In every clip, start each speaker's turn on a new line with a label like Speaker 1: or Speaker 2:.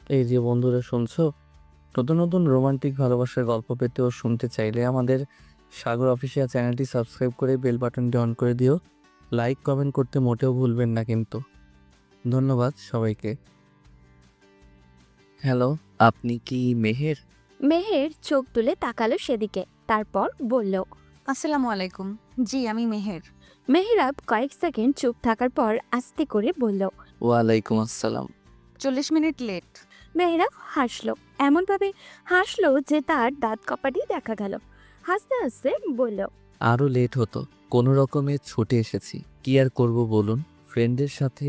Speaker 1: এই যে বন্ধুরা শুনছো, নতুন নতুন রোমান্টিক ভালোবাসার গল্প পেতে ও শুনতে চাইলে আমাদের সাগর অফিসিয়াল চ্যানেলটি সাবস্ক্রাইব করে বেল বাটনটি অন করে দিও। লাইক কমেন্ট করতে মোটেও ভুলবেন না কিন্তু। ধন্যবাদ সবাইকে। হ্যালো, আপনি কি মেহের?
Speaker 2: মেহের চোখ তুলে তাকালো সেদিকে, তারপর বলল।
Speaker 3: আসসালামু আলাইকুম। জি, আমি মেহের।
Speaker 2: মেহেরাব কয়েক সেকেন্ড চুপ থাকার পর আস্তে করে বলল।
Speaker 1: ওয়ালাইকুম আসসালাম।
Speaker 3: 40 মিনিট লেট।
Speaker 2: মেহেরাব হাসলো, এমনভাবে হাসলো যে তার দাঁত কপাটি দেখা গেল। হাসতে হাসতে বলল।
Speaker 1: আরও লেট হতো, কোনো রকমে ছুটে এসেছি। কি আর করব বলুন, ফ্রেন্ডের সাথে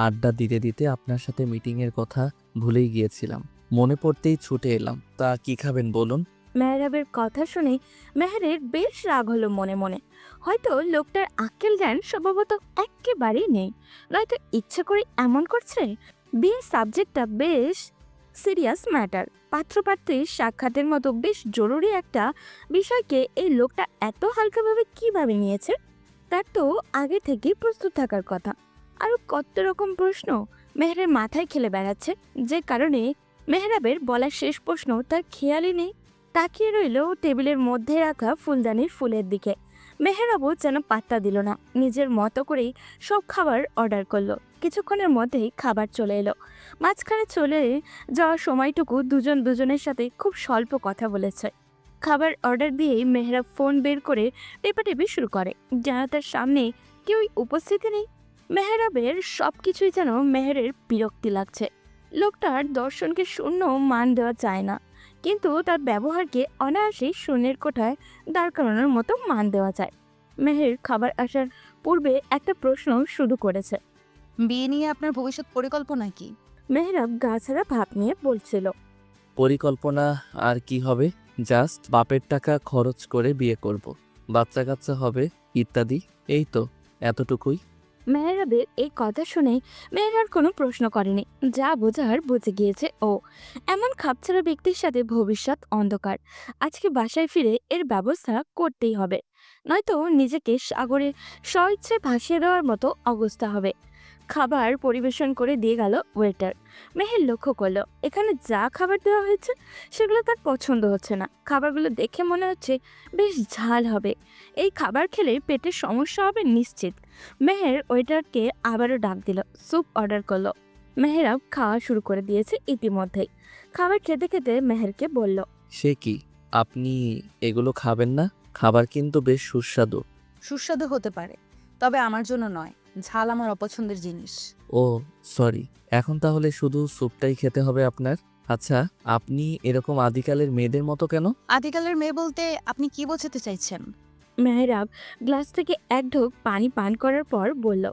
Speaker 1: আড্ডা দিতে দিতে আপনার সাথে মিটিংয়ের কথা ভুলেই গিয়েছিলাম। মনে পড়তেই ছুটে এলাম। তা কি খাবেন বলুন?
Speaker 2: মেহেরাবের কথা শুনে মেহেরের বেশ রাগ হলো মনে মনে। হয়তো লোকটার আক্কেল জ্ঞান স্বভাবত একেবারেই নেই, নয়তো ইচ্ছে করে এমন করছে। বিয়ের সাবজেক্টটা বেশ সিরিয়াস ম্যাটার। পাত্রপাত্রীর সাক্ষাতের মতো বেশ জরুরি একটা বিষয়কে এই লোকটা এত হালকাভাবে কিভাবে নিয়েছে। তার তো আগে থেকেই প্রস্তুত থাকার কথা। আরও কত রকম প্রশ্ন মেহেরের মাথায় খেলে বেড়াচ্ছে, যে কারণে মেহরাবের বলা শেষ প্রশ্ন তার খেয়ালই নেই। তাকিয়ে রইল টেবিলের মধ্যে রাখা ফুলদানির ফুলের দিকে। মেহরাবও যেন পাত্তা দিল না, নিজের মতো করেই সব খাবার অর্ডার করলো। কিছুক্ষণের মধ্যেই খাবার চলে এলো। মাঝখানে চলে যাওয়ার সময়টুকু দুজন দুজনের সাথে খুব স্বল্প কথা বলেছে। খাবার অর্ডার দিয়েই মেহরাব ফোন বের করে টেপাটেপি শুরু করে, যেন তার সামনে কেউই উপস্থিতি নেই। মেহরাবের সবকিছুই যেন মেহেরের বিরক্তি লাগছে। লোকটার দর্শনকে শূন্য মান দেওয়া যায় না, কিন্তু তার ব্যবহারকে অনায়াসেই শূন্যের কোঠায় দাঁড় করানোর মতো মান দেওয়া যায়। মেহের খাবার আসার পূর্বে একটা প্রশ্ন শুরু করেছে।
Speaker 3: বিয়ে নিয়ে আপনার ভবিষ্যৎ পরিকল্পনা কি?
Speaker 2: মেহরাব গাছাড়া ভাব নিয়ে বলছিল।
Speaker 1: পরিকল্পনা আর কি হবে, জাস্ট বাপের টাকা খরচ করে বিয়ে করব, বাচ্চা কাচ্চা হবে ইত্যাদি, এই তো, এতটুকুই।
Speaker 2: মেহরাবের এই কথা শুনে মেহরার কোনো প্রশ্ন করেনি, যা বোঝার বুঝে গিয়েছে ও। এমন খাপছাড়া ব্যক্তির সাথে ভবিষ্যৎ অন্ধকার। আজকে বাসায় ফিরে এর ব্যবস্থা করতেই হবে, নয়তো নিজেকে সাগরে স্বইচ্ছে ভাসিয়ে দেওয়ার মতো অবস্থা হবে। খাবার পরিবেশন করে দিয়ে গেল ওয়েটার। মেহের লক্ষ্য করলো এখানে যা খাবার দেওয়া হয়েছে সেগুলো তার পছন্দ হচ্ছে না। খাবারগুলো দেখে মনে হচ্ছে বেশ ঝাল হবে। এই খাবার খেলে পেটের সমস্যা হবে নিশ্চিত। মেহের ওয়েটারকে আবারও ডাক দিল, স্যুপ অর্ডার করলো। মেহেরাব খাওয়া শুরু করে দিয়েছে ইতিমধ্যেই। খাবার খেতে খেতে মেহেরকে বলল।
Speaker 1: সে কি, আপনি এগুলো খাবেন না? খাবার কিন্তু বেশ সুস্বাদু।
Speaker 3: সুস্বাদু হতে পারে, তবে আমার জন্য নয়। ঝাল আমার অপছন্দের জিনিস।
Speaker 1: ও সরি, এখন তাহলে শুধু স্যুপটাই খেতে হবে আপনার? আচ্ছা, আপনি এরকম আদিকালের মেয়েদের মতো কেন?
Speaker 3: আদিকালের মেয়ে বলতে আপনি কি বোঝাতে চাইছেন?
Speaker 2: মেহেরাব গ্লাস থেকে এক ঢোক পানি পান করার পর বলল।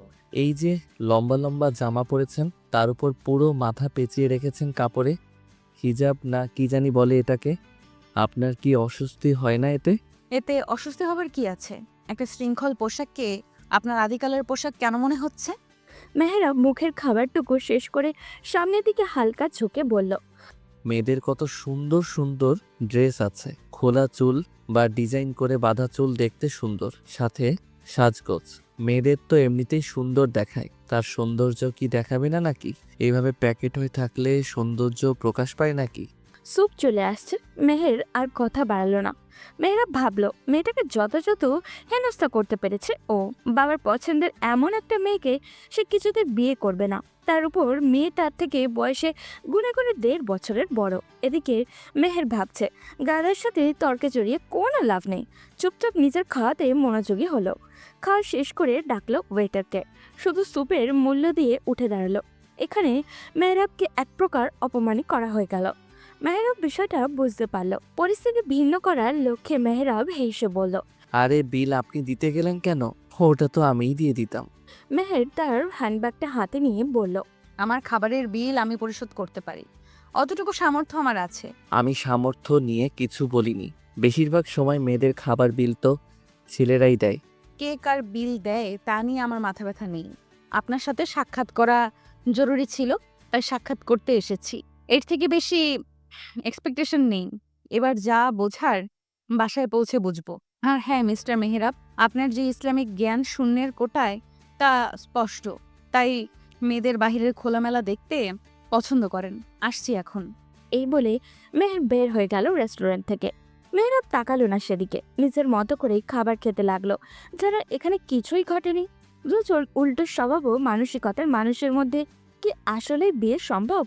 Speaker 1: এই যে লম্বা লম্বা জামা পরেছেন, তার উপর পুরো মাথা পেঁচিয়ে রেখেছেন কাপড়ে, হিজাব না কি জানি বলে এটাকে, আপনার কি অস্বস্তি হয় না এতে?
Speaker 3: এতে অস্বস্তি হবার কি আছে? একটা শৃঙ্খল পোশাককে আপনার আদিকালের পোশাক কেন মনে হচ্ছে?
Speaker 2: মেহেরাব মুখের খাবারটুকু শেষ করে সামনের দিকে হালকা ঝুঁকে বলল।
Speaker 1: মেয়েদের কত সুন্দর সুন্দর ড্রেস আছে, খোলা চুল বা ডিজাইন করে বাঁধা চুল দেখতে সুন্দর, সাথে সাজগোজ। মেয়েদের তো এমনিতেই সুন্দর দেখায়, তার সৌন্দর্য কি দেখাবে না নাকি? এইভাবে প্যাকেট হয়ে থাকলে সৌন্দর্য প্রকাশ পায় নাকি?
Speaker 2: স্যুপ চলে আসছে। মেহের আর কথা বাড়ালো না। মেহেরা ভাবলো মেয়েটাকে যথাযথ হেনস্থা করতে পেরেছে ও। বাবার পছন্দের এমন একটা মেয়েকে সে কিছুতে বিয়ে করবে না। তার উপর মেয়ে তার থেকে বয়সে গুনে গুনে 1.5 বছরের বড়। এদিকে মেহের ভাবছে গাদার সাথে তর্কে জড়িয়ে কোনো লাভ নেই। চুপচাপ নিজের খাওয়াতে মনোযোগী হলো। খাওয়া শেষ করে ডাকলো ওয়েটারকে। শুধু স্যুপের মূল্য দিয়ে উঠে দাঁড়ালো। এখানে মেহরাবকে এক প্রকার অপমানই করা হয়ে গেল। মেহরাব বিষয়টা বুঝতে পারল। পরিস্থিতি ভিন্ন করার লক্ষ্যে মেহরাব হেসে বলল।
Speaker 1: আরে বিল আপনি দিতে গেলেন কেন? ওটা তো আমিই দিয়ে দিতাম।
Speaker 2: মেহের তার হ্যান্ডব্যাগটা হাতে নিয়ে বলল।
Speaker 3: আমার খাবারের বিল আমি পরিশোধ করতে পারি, অতটুকু সামর্থ্য আমার আছে।
Speaker 1: আমি সামর্থ্য নিয়ে কিছু বলিনি। বেশিরভাগ সময় মেয়েদের খাবার বিল তো ছেলেরাই দেয়।
Speaker 3: কে কার বিল দেয় তা নিয়ে আমার মাথা ব্যথা নেই। আপনার সাথে সাক্ষাৎ করা জরুরি ছিল, তাই সাক্ষাৎ করতে এসেছি। এর থেকে বেশি এক্সপেকটেশন নেই। এবার যা বোঝার বাসায় পৌঁছে বুঝবো। আর হ্যাঁ, মিস্টার মেহরাব, আপনার যে ইসলামিক জ্ঞান শূন্যের কোটায় তা স্পষ্ট। তাই মেয়েদের বাহিরের খোলামেলা দেখতে পছন্দ করেন। আসছি এখন।
Speaker 2: এই বলে মেহের বের হয়ে গেল রেস্টুরেন্ট থেকে। মেহরাব তাকালো না সেদিকে, নিজের মতো করেই খাবার খেতে লাগলো, যারা এখানে কিছুই ঘটেনি। রুজোর উল্টো স্বভাব ও মানসিকতার মানুষের মধ্যে কি আসলে বিয়ে সম্ভব?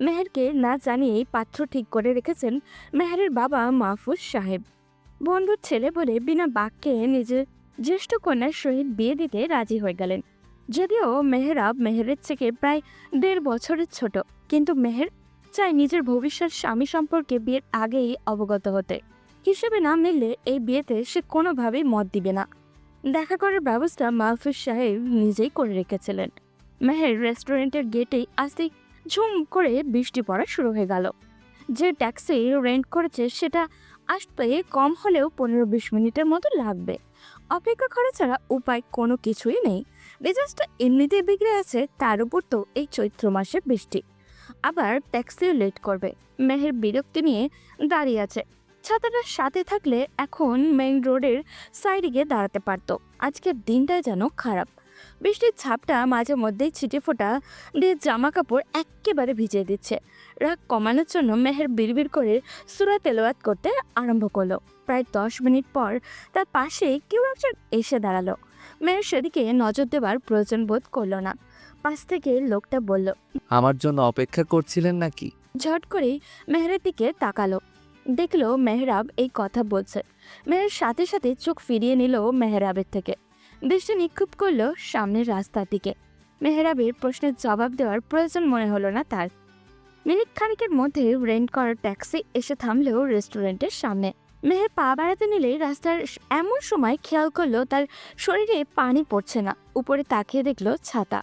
Speaker 2: মেহেরকে না জানিয়েই পাত্র ঠিক করে রেখেছেন মেহেরের বাবা মাহফুজ সাহেব। বন্ধুর ছেলে বলে বিনা বাক্যে নিজের জ্যেষ্ঠ কন্যার সহিত বিয়ে দিতে রাজি হয়ে গেলেন। যদিও মেহরাব মেহেরের থেকে প্রায় 1.5 বছরের ছোট, কিন্তু মেহের চায় নিজের ভবিষ্যৎ স্বামী সম্পর্কে বিয়ের আগেই অবগত হতে। হিসেবে না মিললে এই বিয়েতে সে কোনোভাবেই মত দিবে না। দেখা করার ব্যবস্থা মাহফুজ সাহেব নিজেই করে রেখেছিলেন। মেহের রেস্টুরেন্টের গেটেই আসতেই ঝুম করে বৃষ্টি পড়া শুরু হয়ে গেল। যে ট্যাক্সি রেন্ট করেছে সেটা আসতে কম হলেও 15-20 মিনিটের মতো লাগবে। অপেক্ষা করা ছাড়া উপায় কোনো কিছুই নেই। মেজাজটা এমনিতেই বিগড়ে আছে, তার উপর তো এই চৈত্র মাসে বৃষ্টি, আবার ট্যাক্সিও লেট করবে। মেহের বিরক্তি নিয়ে দাঁড়িয়ে আছে। ছাতাটা সাথে থাকলে এখন মেইন রোডের সাইডে গিয়ে দাঁড়াতে পারতো। আজকের দিনটাই যেন খারাপ। বৃষ্টির ছাপটা মাঝে মধ্যেই ছিটে ফোঁটা দিয়ে জামা কাপড় একেবারে ভিজিয়ে দিচ্ছে। রাগ কমানোর জন্য মেহের বিড়বিড় করে সূরা তেলাওয়াত করতে আরম্ভ করলো। প্রায় 10 মিনিট পর তার পাশে কেউ একজন এসে দাঁড়ালো। মেহের সেদিকে নজর দেবার প্রয়োজন বোধ করলো না। পাশ থেকে লোকটা বলল,
Speaker 1: আমার জন্য অপেক্ষা করছিলেন নাকি?
Speaker 2: ঝট করেই মেহেরের দিকে তাকালো, দেখলো মেহরাব এই কথা বলছে। মেহের সাথে সাথে চোখ ফিরিয়ে নিল মেহরাবের থেকে, দৃষ্টি নিক্ষেপ করলো সামনের রাস্তার দিকে। মেহরাবের প্রশ্নের জবাব দেওয়ার প্রয়োজন মনে হলো না তার। মিনিট খানিকের মধ্যে রেন্ট করা ট্যাক্সি এসে থামলো রেস্টুরেন্টের সামনে। মেহের পা বাড়াতে নিলে রাস্তার এমন সময় খেয়াল করলো তার শরীরে পানি পড়ছে না। উপরে তাকিয়ে দেখলো ছাতা।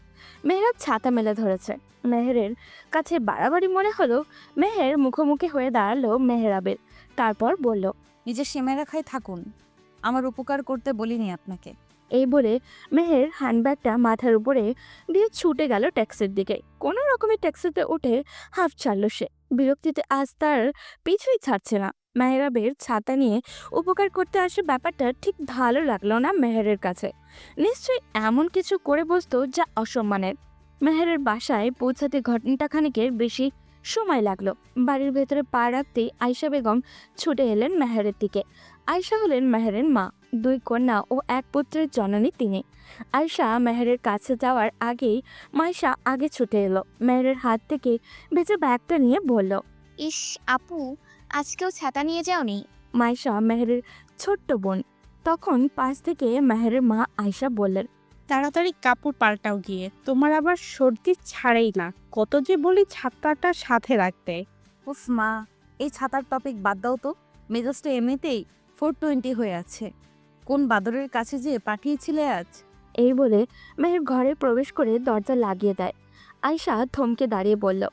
Speaker 2: মেহরাব ছাতা মেলে ধরেছে। মেহেরের কাছে বাড়াবাড়ি মনে হলো। মেহের মুখোমুখি হয়ে দাঁড়ালো মেহরাবের, তারপর বলল,
Speaker 3: নিজের সীমা রেখায় থাকুন। আমার উপকার করতে বলিনি আপনাকে।
Speaker 2: এই বলে মেহের হ্যান্ডব্যাগটা মাথার উপরে দিয়ে ছুটে গেল ট্যাক্সির দিকে। কোনো রকমের ট্যাক্সিতে উঠে হাফ ছাড়লো সে। বিরক্তিতে আজ তার পিছুই ছাড়ছে না। মেহরাবের ছাতা নিয়ে উপকার করতে আসে ব্যাপারটা ঠিক ভালো লাগলো না মেহেরের কাছে। নিশ্চয়ই এমন কিছু করে বসতো যা অসম্মানের। মেহেরের বাসায় পৌঁছাতে ঘন্টাখানেকের বেশি সময় লাগলো। বাড়ির ভেতরে পা রাখতেই আয়শা বেগম ছুটে এলেন মেহেরের দিকে। আয়শা হলেন মেহেরের মা। 2 কন্যা ও 1 পুত্রের জননী তিনি। আয়শা মেহেরের কাছে যাওয়ার আগেই মাইশা আগে ছুটে এলো। মেহেরের হাত থেকে ভেজা ব্যাগটা নিয়ে বলল,
Speaker 4: ইস আপু, আজকেও ছাতা নিয়ে যাওনি?
Speaker 2: মাইশা মেহেরের ছোট্ট বোন। তখন পাশ থেকে মেহেরের মা আয়শা বললেন,
Speaker 5: তাড়াতাড়ি কাপড় পাল্টাও গিয়ে, তোমার আবার সর্দি ছাড়েই না। কত যে বলি ছাতাটা সাথে রাখতে।
Speaker 3: উফ মা, এই ছাতার টপিক বাদ দাও তো। মেজাজটা এমনিতেই 420 হয়ে আছে। কোন বাদরের কাছে যে পাঠিয়েছিলে আজ?
Speaker 2: এই বলে মেহের ঘরে প্রবেশ করে দরজা লাগিয়ে দেয়। আয়শা থমকে দাঁড়িয়ে বলল,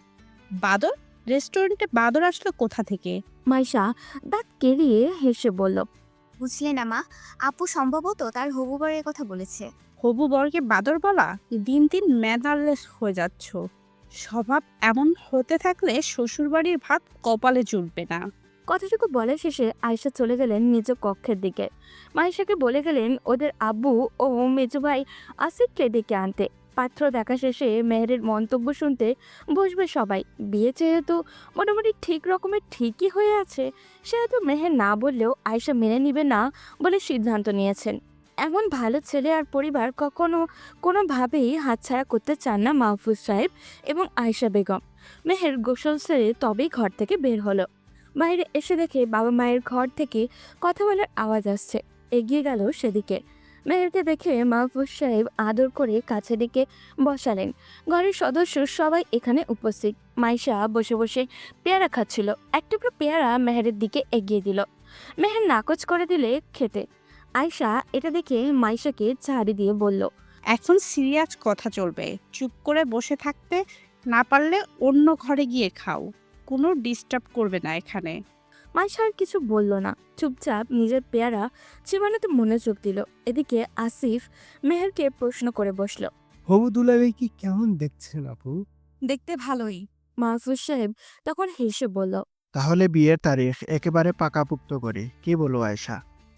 Speaker 5: বাদর? রেস্টুরেন্টে বাদর আসলো কোথা থেকে?
Speaker 2: মাইশা দাঁত কেলিয়ে হেসে বলল,
Speaker 4: বুঝলে না মা, আপু সম্ভবত তার হবু বরের কথা বলেছে।
Speaker 5: হবু বরকে বাদর বলা? দিন দিন ম্যানারলেস হয়ে যাচ্ছ। স্বভাব এমন হতে থাকলে শ্বশুরবাড়ির ভাত কপালে জুটবে না।
Speaker 2: কথাটুকু বলা শেষে আয়শা চলে গেলেন নিজ কক্ষের দিকে। মাইশাকে বলে গেলেন ওদের আব্বু ও মেজো ভাই আসিফকে ডেকে আনতে। পাত্র দেখা শেষে মেহেরের মন্তব্য শুনতে বসবে সবাই। বিয়ে যেহেতু মোটামুটি ঠিক রকমের ঠিকই হয়ে আছে, সেহেতু মেহের না বললেও আয়শা মেনে নিবে না বলে সিদ্ধান্ত নিয়েছেন। এমন ভালো ছেলে আর পরিবার কখনো কোনোভাবেই হাতছাড়া করতে চান না মাহফুজ সাহেব এবং আয়শা বেগম। মেহের গোসল সেরে তবেই ঘর থেকে বের হলো। বাইরে এসে দেখে বাবা মায়ের ঘর থেকে কথা বলার আওয়াজ আসছে। এগিয়ে গেল সেদিকে। মেহেরকে দেখে মাহফুজ সাহেব আদর করে কাছে ডেকে বসালেন। ঘরের সদস্য সবাই এখানে উপস্থিত। মাইশা বসে বসে পেয়ারা খাচ্ছিল। এক টুকরো পেয়ারা মেহেরের দিকে এগিয়ে দিল। মেহের নাকচ করে দিলে খেতে। আয়শা এটা দেখে মাইশাকে ঝাড়ি দিয়ে বলল,
Speaker 5: এখন সিরিয়াস কথা চলবে। চুপ করে বসে থাকতে না পারলে অন্য ঘরে গিয়ে খাও। কোনো ডিস্টার্ব করবে না এখানে।
Speaker 2: মাইশা আর কিছু বলল না, চুপচাপ নিজের পেয়ারা চিবানোতে মনোযোগ দিল। এদিকে আসিফ মেহেরকে প্রশ্ন করে বসল।
Speaker 6: হবু দুলাভাইকে কেমন দেখছেন আপু?
Speaker 3: দেখতে ভালোই।
Speaker 2: মাহফুজ সাহেব তখন হেসে বলল,
Speaker 6: তাহলে বিয়ের তারিখ একেবারে পাকাপুক্ত করি, কি বলো আয়শা?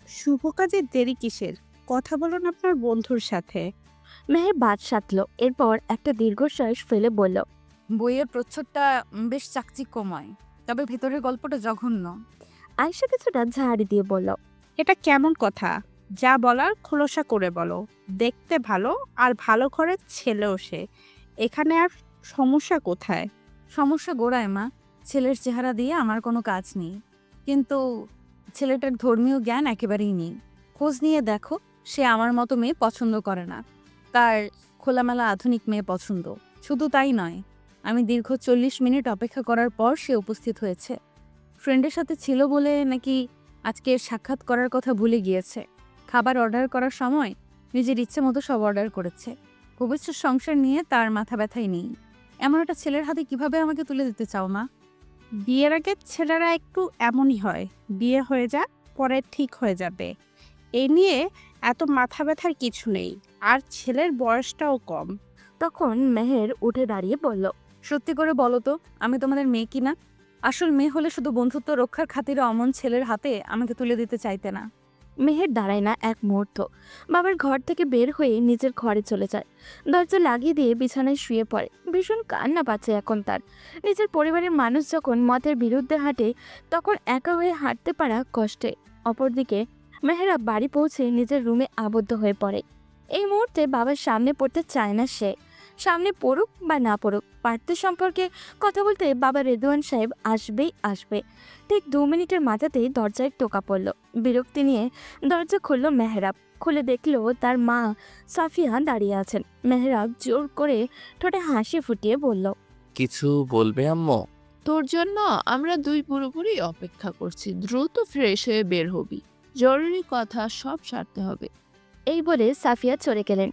Speaker 5: শুভ কাজে দেরি কিসের? কথা বলুন আপনার বন্ধুর সাথে।
Speaker 2: মেহের বাদ সাধল। এরপর একটা দীর্ঘশ্বাস ফেলে বলল,
Speaker 3: বইয়ের প্রচ্ছদটা বেশ চাকচিক্যময়, তবে ভেতরের গল্পটা জঘন্য।
Speaker 2: আয়েশা কিছুটা ঝাড়ি দিয়ে বলল,
Speaker 5: এটা কেমন কথা? যা বলার খোলসা করে বলো। দেখতে ভালো আর ভালো ঘরের ছেলেও সে। এখানে আর সমস্যা কোথায়?
Speaker 3: সমস্যা গোড়ায় মা, ছেলের চেহারা দিয়ে আমার কোনো কাজ নেই, কিন্তু ছেলেটার ধর্মীয় জ্ঞান একেবারেই নেই। খোঁজ নিয়ে দেখো, সে আমার মতো মেয়ে পছন্দ করে না, তার খোলামেলা আধুনিক মেয়ে পছন্দ। শুধু তাই নয়, আমি দীর্ঘ 40 মিনিট অপেক্ষা করার পর সে উপস্থিত হয়েছে। ফ্রেন্ডের সাথে ছিল বলে নাকি আজকে সাক্ষাৎ করার কথা ভুলে গিয়েছে। খাবার অর্ডার করার সময় নিজের ইচ্ছে মতো সব অর্ডার করেছে। ভবিষ্যৎ সংসার নিয়ে তার মাথা ব্যথাই নেই। এমন একটা ছেলের হাতে কিভাবে আমাকে তুলে দিতে চাও মা?
Speaker 5: বিয়ের আগে ছেলেরা একটু এমনই হয়। বিয়ে হয়ে যাক, পরে ঠিক হয়ে যাবে। এ নিয়ে এত মাথা ব্যথার কিছু নেই। আর ছেলের বয়সটাও কম।
Speaker 2: তখন মেহের উঠে দাঁড়িয়ে বলল,
Speaker 3: সত্যি করে বলো তো, আমি তোমাদের মেয়ে কিনা? আসল মেয়ে হলে শুধু বন্ধুত্ব রক্ষার খাতিরে অমন ছেলের হাতে আমাকে তুলে দিতে চাইতে না।
Speaker 2: মেহের দাঁড়ায় না এক মুহূর্ত। বাবার ঘর থেকে বের হয়ে নিজের ঘরে চলে যায়। দরজা লাগিয়ে দিয়ে বিছানায় শুয়ে পড়ে। ভীষণ কান্না পাচ্ছে এখন তার। নিজের পরিবারের মানুষ যখন মতের বিরুদ্ধে হাঁটে, তখন একা হয়ে হাঁটতে পারা কষ্টে। অপরদিকে মেহেরা বাড়ি পৌঁছে নিজের রুমে আবদ্ধ হয়ে পড়ে। এই মুহূর্তে বাবার সামনে পড়তে চায় না সে। সামনে পড়ুক বা না পড়ুক, পার্থ সম্পর্কে কথা বলতে বাবা রেদওয়ান সাহেব আসবেই আসবে। ঠিক 2 মিনিটের মাথাতেই দরজায় টোকা পড়ল। বিরক্তি নিয়ে দরজা খুলল মেহরাব। খুলে দেখলো তার মা সাফিয়া দাঁড়িয়ে আছেন। মেহরাব জোর করে ঠোঁটে হাসি ফুটিয়ে বলল,
Speaker 1: কিছু বলবে আম্মু?
Speaker 7: তোর জন্য আমরা দুই পুরোপুরি অপেক্ষা করছি। দ্রুত ফ্রেশ হয়ে বের হবি, জরুরি কথা সব সারতে হবে।
Speaker 2: এই বলে সাফিয়া চলে গেলেন।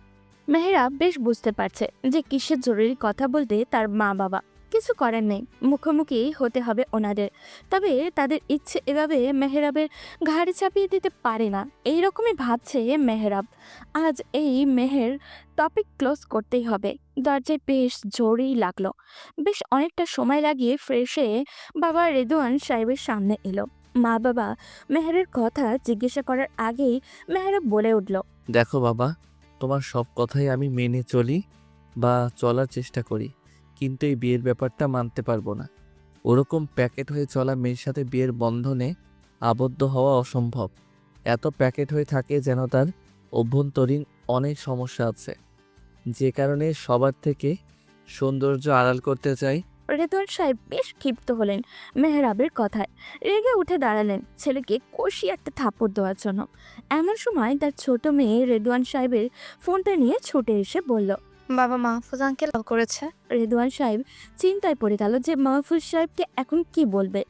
Speaker 2: মেহরাব বেশ বুঝতে পারছে যে কিসের জরুরি কথা বলতে তার মা বাবা। কিছু করার নেই, মুখোমুখি হতে হবে ওনাদের। তবে তাদের ইচ্ছে এভাবে মেহরাবের ঘাড়ে চাপিয়ে দিতে পারে না। এই রকমই ভাবছে মেহরাব। আজ এই মেহের টপিক ক্লোজ করতেই হবে। দরজায় বেশ জোরেই লাগলো। বেশ অনেকটা সময় লাগিয়ে ফ্রেশ হয়ে বাবা রেদওয়ান সাহেবের সামনে এলো। মা বাবা মেহেরের কথা জিজ্ঞাসা করার আগেই মেহরাব বলে উঠল,
Speaker 1: দেখো বাবা, তোমার সব কথাই আমি মেনে চলি বা চলার চেষ্টা করি, কিন্তু এই বিয়ের ব্যাপারটা মানতে পারবো না। ওরকম প্যাকেট হয়ে চলা মেয়ের সাথে বিয়ের বন্ধনে আবদ্ধ হওয়া অসম্ভব। এত প্যাকেট হয়ে থাকে যেন তার অভ্যন্তরীণ অনেক সমস্যা আছে, যে কারণে সবার থেকে সৌন্দর্য আড়াল করতে চাই।
Speaker 2: রেদওয়ান সাহেব বেশ ক্ষিপ্ত হলেন মেহরাবের কথায়। রেগে উঠে দাঁড়ালেন ছেলেকে কষিয়ে একটা থাপ্পড় দেওয়ার জন্য। এমন সময় তার ছোট মেয়ে রেদওয়ান সাহেবের ফোনটা নিয়ে ছুটে এসে বলল,
Speaker 4: বাবা মাহফুজ আঙ্কেল কল করেছে।
Speaker 2: রেদওয়ান সাহেব চিন্তায় পড়ে গেল যে মাহফুজ সাহেবকে এখন কি বলবে।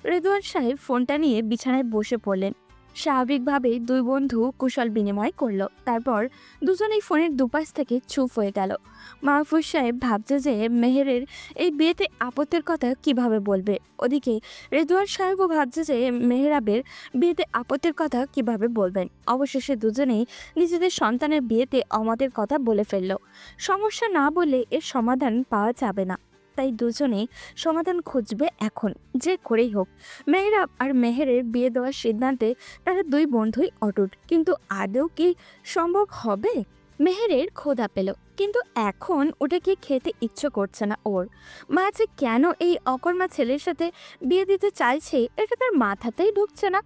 Speaker 2: রেদওয়ান সাহেব ফোনটা নিয়ে বিছানায় বসে পড়লেন। স্বাভাবিকভাবেই দুই বন্ধু কুশল বিনিময় করলো। তারপর দুজনেই ফোনের দুপাশ থেকে চুপ হয়ে গেল। মাহফুজ সাহেব ভাবছে যে মেহেরের এই বিয়েতে আপত্তির কথা কিভাবে বলবে। ওদিকে রেদওয়ান সাহেবও ভাবছে যে মেহরাবের বিয়েতে আপত্তির কথা কিভাবে বলবেন। অবশেষে দুজনেই নিজেদের সন্তানের বিয়েতে অমতের কথা বলে ফেলল। সমস্যা না বললে এর সমাধান পাওয়া যাবে না, তাই দুজনেই সমাধান খুঁজবে এখন, যে করেই হোক। মেহরাব আর মেহেরের বিয়ে দেওয়ার সিদ্ধান্তে তারা দুই বন্ধুই অটুট। কিন্তু আদৌ কি সম্ভব হবে? মেহেরের ক্ষুধা পেল, কিন্তু এখন ওটাকে খেতে ইচ্ছে করছে না ওর। মা যে কেন এই অকর্মা ছেলের সাথে বিয়ে দিতে চাইছে এটা তার মাথাতেই ঢুকছে না।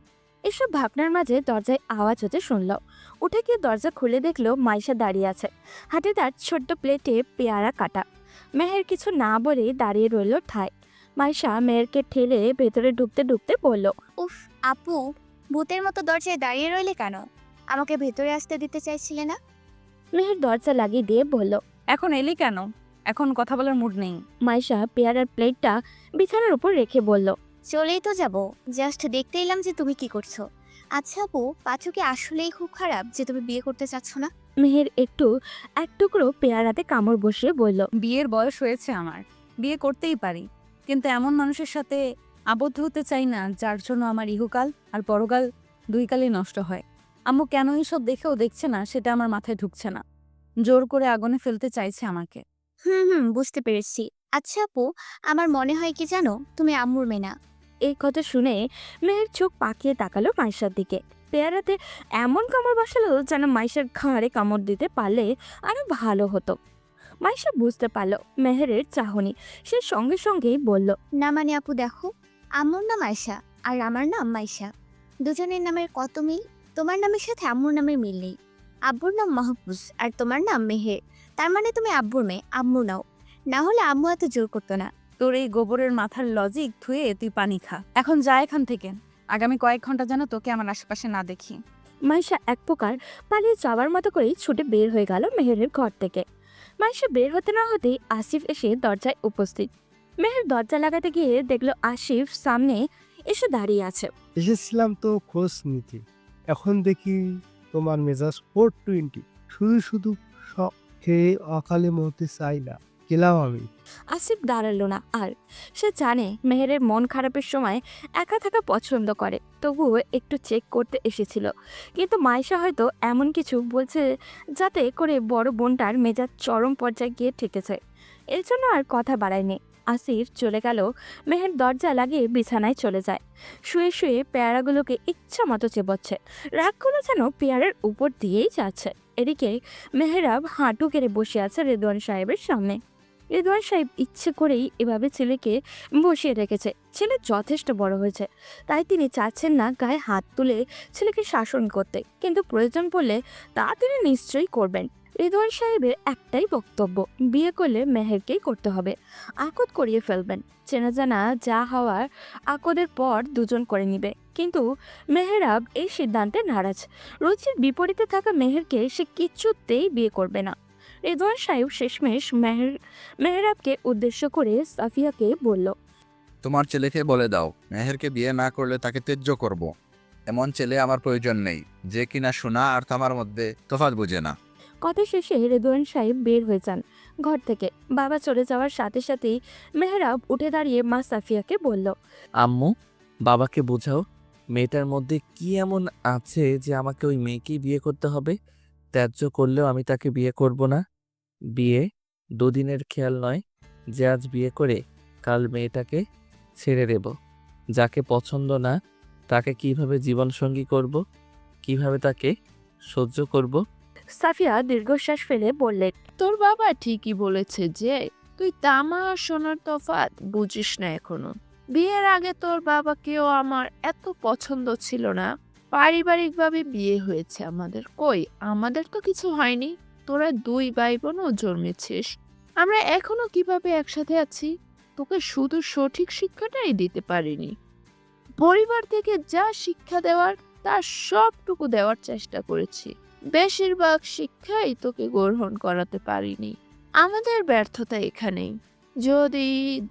Speaker 2: এসব ভাবনার মাঝে দরজায় আওয়াজ হতে শুনল। উঠে গিয়ে দরজা খুলে দেখলো মাইশা দাঁড়িয়ে আছে, হাতে তার ছোট্ট প্লেটে পেয়ারা কাটা। মেহের কিছু না বলে দাঁড়িয়ে রইল ঠায়। মাইশা মেহেরকে ঠেলে ভেতরে ঢুকতে ঢুকতে বলল,
Speaker 4: উফ আপু, ভূতের মতো দরজায় দাঁড়িয়ে রইলে কেন? আমাকে ভেতরে আসতে দিতে চাইছিলে না?
Speaker 2: মেহের দরজা লাগিয়ে দিয়ে বলল।
Speaker 3: এখন এলি কেন? এখন কথা বলার মুড নেই।
Speaker 2: মাইশা পেয়ারার প্লেটটা বিছানার উপর রেখে বলল,
Speaker 4: চলেই তো যাব, জাস্ট দেখতে এলাম যে তুমি কি করছো। আচ্ছা আপু, পাঁচু কি আসলেই খুব খারাপ যে তুমি বিয়ে করতে চাচ্ছ না?
Speaker 2: মেহের এক টুকরো পেয়ারাতে কামড় বসিয়ে বলল,
Speaker 3: বিয়ের বয়স হয়েছে আমার, বিয়ে করতেই পারি, কিন্তু এমন মানুষের সাথে আবদ্ধ হতে চাই না যার জন্য আমার ইহকাল আর পরকাল দুই কালই নষ্ট হয়। আম্মু কেন এইসব দেখেও দেখছে না সেটা আমার মাথায় ঢুকছে না। জোর করে আগুনে ফেলতে চাইছে আমাকে।
Speaker 4: বুঝতে পেরেছি। আচ্ছা আপু, আমার মনে হয় কি জানো, তুমি আম্মুর মেয়ে না।
Speaker 2: এই কথা শুনে মেহের চোখ পাকিয়ে তাকালো মাইশার দিকে। পেয়ারাতে এমন কামড় বসালো যেন মাইশার ঘাড়ে কামড় দিতে পারলে আরো ভালো হতো। মাইশা বুঝতে পারল মেহেরের চাহনি। সে সঙ্গে সঙ্গেই বলল,
Speaker 4: না মানে আপু দেখো, আম্মুর নাম আয়শা আর আমার নাম মাইশা। দুজনের নামের কত মিল। তোমার নামের সাথে আম্মুর নামের মিল নেই। আব্বুর নাম মাহফুজ আর তোমার নাম মেহের। তার মানে তুমি আব্বুর মেয়ে, আম্মু নাও। না হলে আম্মু এত জোর করতো না।
Speaker 3: তোর এই গোবরের মাথার লজিক ধুয়ে তুই পানি খা। এখন যা এখান থেকে। আগামী কয়েক ঘন্টা যেন তোকে আমার আশেপাশে না দেখি।
Speaker 2: মাইশা এক প্রকার পালিয়ে যাওয়ার মতো করেই ছুটে বের হয়ে গেল মেহেরের ঘর থেকে। মাইশা বের হতে না হতেই আসিফ এসে দরজায় উপস্থিত। মেহের দরজা লাগাতে গিয়ে দেখলো আসিফ সামনে এসে দাঁড়িয়ে আছে।
Speaker 8: এসেছিলাম তো খোঁজ নিতে, এখন দেখি তোমার মেজাজ 420। শুধু শুধু সব খেয়ে অকালে মরতে চাই না, গেলাম আমি।
Speaker 2: আসিফ দাঁড়ালো না আর। সে জানে মেহেরের মন খারাপের সময় একা থাকা পছন্দ করে, তবুও একটু চেক করতে এসেছিল। কিন্তু মাইশা হয়তো এমন কিছু বলছে যাতে করে বড় বোনটার মেজাজ চরম পর্যায়ে গিয়ে ঠেকেছে। এর জন্য আর কথা বাড়ায়নি। আসিফ চলে গেল, মেহের দরজা লাগিয়ে বিছানায় চলে যায়। শুয়ে শুয়ে পেয়ারাগুলোকে ইচ্ছা মতো চেবচ্ছে। রাগগুলো যেন পেয়ারের উপর দিয়েই যাচ্ছে। এদিকে মেহেরাব হাঁটু কেড়ে বসে আছে রেদওয়ান সাহেবের সামনে। রেদওয়ান সাহেব ইচ্ছে করেই এভাবে ছেলেকে বসিয়ে রেখেছে। ছেলে যথেষ্ট বড় হয়েছে, তাই তিনি চাচ্ছেন না গায়ে হাত তুলে ছেলেকে শাসন করতে, কিন্তু প্রয়োজন পড়লে তা তিনি নিশ্চয়ই করবেন। রেদওয়ান সাহেবের একটাই বক্তব্য, বিয়ে করলে মেহেরকেই করতে হবে। আকদ করিয়ে ফেলবেন, চেনা জানা যা হওয়ার আকদের পর দুজন করে নিবে। কিন্তু মেহেরাব এই সিদ্ধান্তে নারাজ। রুচির বিপরীতে থাকা মেহেরকে সে কিছুতেই বিয়ে করবে না। রেদওয়ান সাহেব শেষমেশ মেহেরাবকে উদ্দেশ্য করে সাফিয়াকে বলল,
Speaker 9: তোমার ছেলেকে বলে দাও মেহেরকে বিয়ে না করলে তাকে ত্যায্য করব। এমন ছেলে আমার প্রয়োজন নেই, যে কিনা শোনা আর থামার মধ্যে তফাৎ বুঝে না।
Speaker 2: কথা শেষে রেদওয়ান সাহেব বের হয়ে যান ঘর থেকে। বাবা চলে যাওয়ার সাথে সাথেই মেহরাব উঠে দাঁড়িয়ে মা সাফিয়াকে বলল,
Speaker 1: আম্মু, বাবাকে বোঝাও মেয়েটার মধ্যে কি এমন আছে যে আমাকে ওই মেয়েকেই বিয়ে করতে হবে। ত্যায্য করলেও আমি তাকে বিয়ে করব না। বিয়ে দুদিনের খেয়াল নয় যে আজ বিয়ে করে কাল মেয়েটাকে ছেড়ে দেব। যাকে পছন্দ না তাকে কিভাবে জীবনসঙ্গী করব, কিভাবে তাকে সহ্য করব।
Speaker 2: সাফিয়া দীর্ঘশ্বাস ফেলে বললেন,
Speaker 7: তোর বাবা ঠিকই বলেছে যে তুই তামা আর সোনার তফাৎ বুঝিস না এখনো। বিয়ের আগে তোর বাবাকেও আমার এত পছন্দ ছিল না। পারিবারিকভাবে বিয়ে হয়েছে আমাদের, কই আমাদের তো কিছু হয়নি। তোরা দুই ভাই বোনও জন্মেছিস, আমরা এখনো কিভাবে একসাথে আছি? তোকে শুধু সঠিক শিক্ষাটাই দিতে পারিনি। পরিবার থেকে যা শিক্ষা দেওয়ার তার সবটুকু দেওয়ার চেষ্টা করেছি, বেশিরভাগ শিক্ষাই তোকে গ্রহণ করাতে পারিনি। আমাদের ব্যর্থতা এখানেই। যদি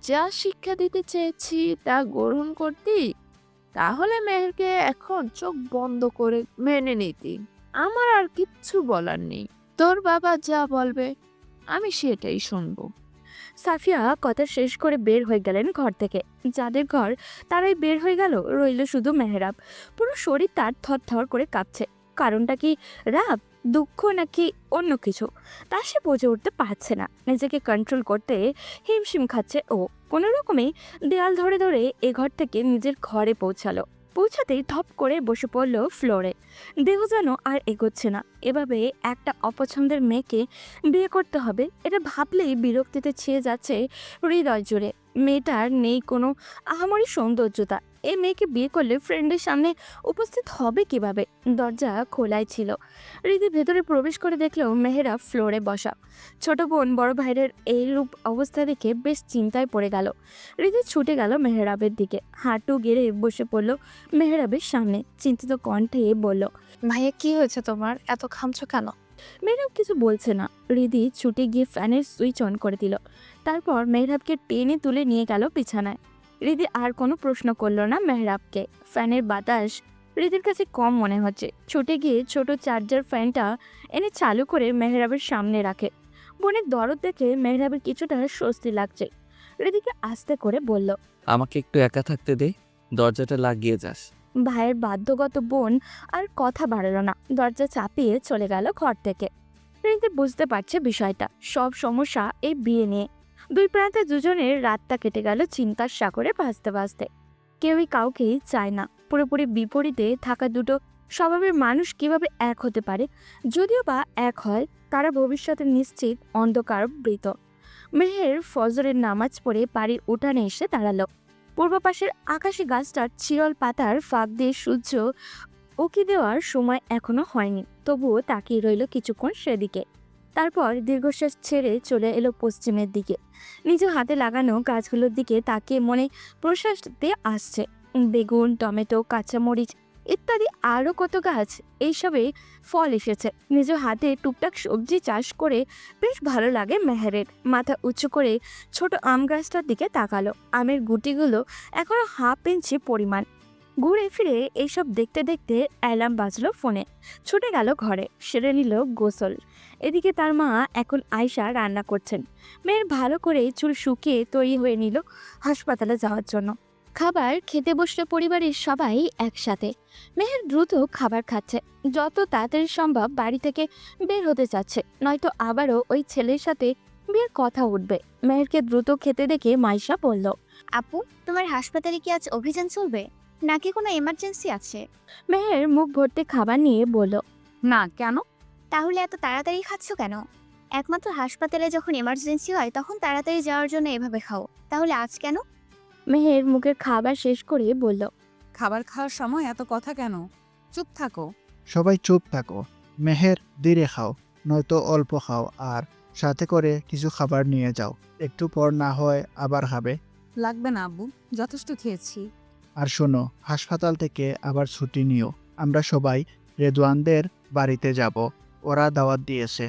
Speaker 7: যা শিক্ষা দিতে চেয়েছি তা গ্রহণ করতি, তাহলে মেহেরকে এখন চোখ বন্ধ করে মেনে নিতি। আমার আর কিচ্ছু বলার নেই। তোর বাবা যা বলবে আমি সেটাই শুনবো।
Speaker 2: সাফিয়া কথা শেষ করে বের হয়ে গেলেন ঘর থেকে। যাদের ঘর তারাই বের হয়ে গেল, রইল শুধু মেহরাব। পুরো শরীর তার থরথর করে কাঁপছে। কারণটা কি রাগ, দুঃখ নাকি অন্য কিছু, তা সে বুঝে উঠতে পারছে না। নিজেকে কন্ট্রোল করতে হিমশিম খাচ্ছে ও। কোনো রকমে দেয়াল ধরে ধরে এ ঘর থেকে নিজের ঘরে পৌঁছাতেই ধপ করে বসে পড়ল ফ্লোরে। দেহ যেন আর এগোচ্ছে না। এভাবে একটা অপছন্দের মেয়েকে বিয়ে করতে হবে, এটা ভাবলেই বিরক্তিতে ছেয়ে যাচ্ছে হৃদয় জুড়ে। মেয়েটার নেই কোনো আহামরি সৌন্দর্যতা। এই মেয়েকে বিয়ে করলে ফ্রেন্ডের সামনে উপস্থিত হবে কিভাবে? দরজা খোলাই ছিল। হৃদি ভেতরে প্রবেশ করে দেখলেও মেহেরা ফ্লোরে বসা। ছোট বোন বড় ভাইয়ের এই রূপ অবস্থা দেখে বেশ চিন্তায় পড়ে গেল। হৃদি ছুটে গেল মেহরাবের দিকে, হাঁটু গেড়ে বসে পড়ল মেহরাবের সামনে। চিন্তিত কণ্ঠে বলল,
Speaker 10: ভাইয়া কি হয়েছে তোমার, এত ঘামছো কেন?
Speaker 2: মেহরাব কিছু বলছে না। হৃদি ছুটে গিয়ে ফ্যানের সুইচ অন করে দিল। তারপর মেহরাবকে টেনে তুলে নিয়ে গেল বিছানায়। হৃদি আর কোনো প্রশ্ন করলো না মেহরাবকে। ফ্যানের বাতাস হৃদির কাছে কম মনে হচ্ছে। ছুটে গিয়ে ছোট চার্জার ফ্যানটা এনে চালু করে মেহরাবের সামনে রাখে। বোনের দরদ দেখে মেহরাবের কিছুটা স্বস্তি লাগছে। হৃদিকে আস্তে করে বলল,
Speaker 1: আমাকে একটু একা থাকতে দে, দরজাটা লাগিয়ে যাস।
Speaker 2: ভাইয়ের বাধ্যগত বোন আর কথা বাড়ালো না, দরজা চাপিয়ে চলে গেল ঘর থেকে। হৃদি বুঝতে পারছে বিষয়টা, সব সমস্যা এই বিয়ে নিয়ে। দুই প্রান্তে দুজনের রাতটা কেটে গেল চিন্তার সাগরে ভাসতে ভাসতে। কেউই কাউকেই চায় না। পুরোপুরি বিপরীতে থাকা দুটো স্বভাবের মানুষ কিভাবে এক হতে পারে? যদিও বা এক হয়, তারা ভবিষ্যতে নিশ্চিত অন্ধকার বৃত। মেহের ফজরের নামাজ পড়ে বাড়ির উঠানে এসে দাঁড়ালো। পূর্ব পাশের আকাশি গাছটার চিরল পাতার ফাঁক দিয়ে সূর্য উকি দেওয়ার সময় এখনো হয়নি, তবুও তাকিয়ে রইল কিছুক্ষণ সেদিকে। তারপর দীর্ঘশ্বাস ছেড়ে চলে এলো পশ্চিমের দিকে। নিজ হাতে লাগানো গাছগুলোর দিকে তাকিয়ে মনে প্রশ্বাস দিয়ে আসছে। বেগুন, টমেটো, কাঁচামরিচ ইত্যাদি আরও কত গাছ, এইসবে ফল এসেছে। নিজ হাতে টুকটাক সবজি চাষ করে বেশ ভালো লাগে মেহেরের। মাথা উঁচু করে ছোট আম গাছটার দিকে তাকালো। আমের গুটিগুলো এখনো হাফ ইঞ্চি পরিমাণ। ঘুরে ফিরে এইসব দেখতে দেখতে অ্যালার্ম বাজলো ফোনে। ছুটে গেল ঘরে, সেরে নিল গোসল। এদিকে তার মা এখন আয়শা রান্না করছেন। মেয়ের ভালো করে চুল শুকিয়ে তৈরি হয়ে নিল হাসপাতালে যাওয়ার জন্য। খাবার খেতে বসলো পরিবারের সবাই একসাথে। মেহের দ্রুত খাবার খাচ্ছে, যত তাড়াতাড়ি সম্ভব বাড়ি থেকে বের হতে চাচ্ছে, নয়তো আবারও ওই ছেলের সাথে বিয়ের কথা উঠবে। মেহেরকে দ্রুত খেতে দেখে মাইশা বলল,
Speaker 4: আপু, তোমার হাসপাতালে কি আজ অভিযান চলবে নাকি কোনো এমার্জেন্সি আছে?
Speaker 2: মেহের মুখ ভর্তি খাবার নিয়ে বলল,
Speaker 3: না, কেন?
Speaker 4: তাহলে এত তাড়াতাড়ি খাচ্ছ কেন? একমাত্র হাসপাতালে যখন এমার্জেন্সি হয় তখন তাড়াতাড়ি যাওয়ার জন্য এভাবে খাও, তাহলে আজ কেন?
Speaker 2: মেহের মুখের খাবার শেষ করে বলল,
Speaker 3: খাবার খাওয়ার সময় এত কথা কেন? চুপ থাকো।
Speaker 6: সবাই চুপ থাকো। মেহের, ধীরে খাও, নয়তো অল্প খাও, আর সাথে করে কিছু খাবার নিয়ে যাও। একটু পর না হয় আবার খাবে।
Speaker 3: লাগবে না আব্বু, যথেষ্ট খেয়েছি।
Speaker 6: আর শোনো, হাসপাতাল থেকে আবার ছুটি নিও। আমরা সবাই রেদওয়ানদের বাড়িতে যাব, ওরা দাওয়াত দিয়েছে।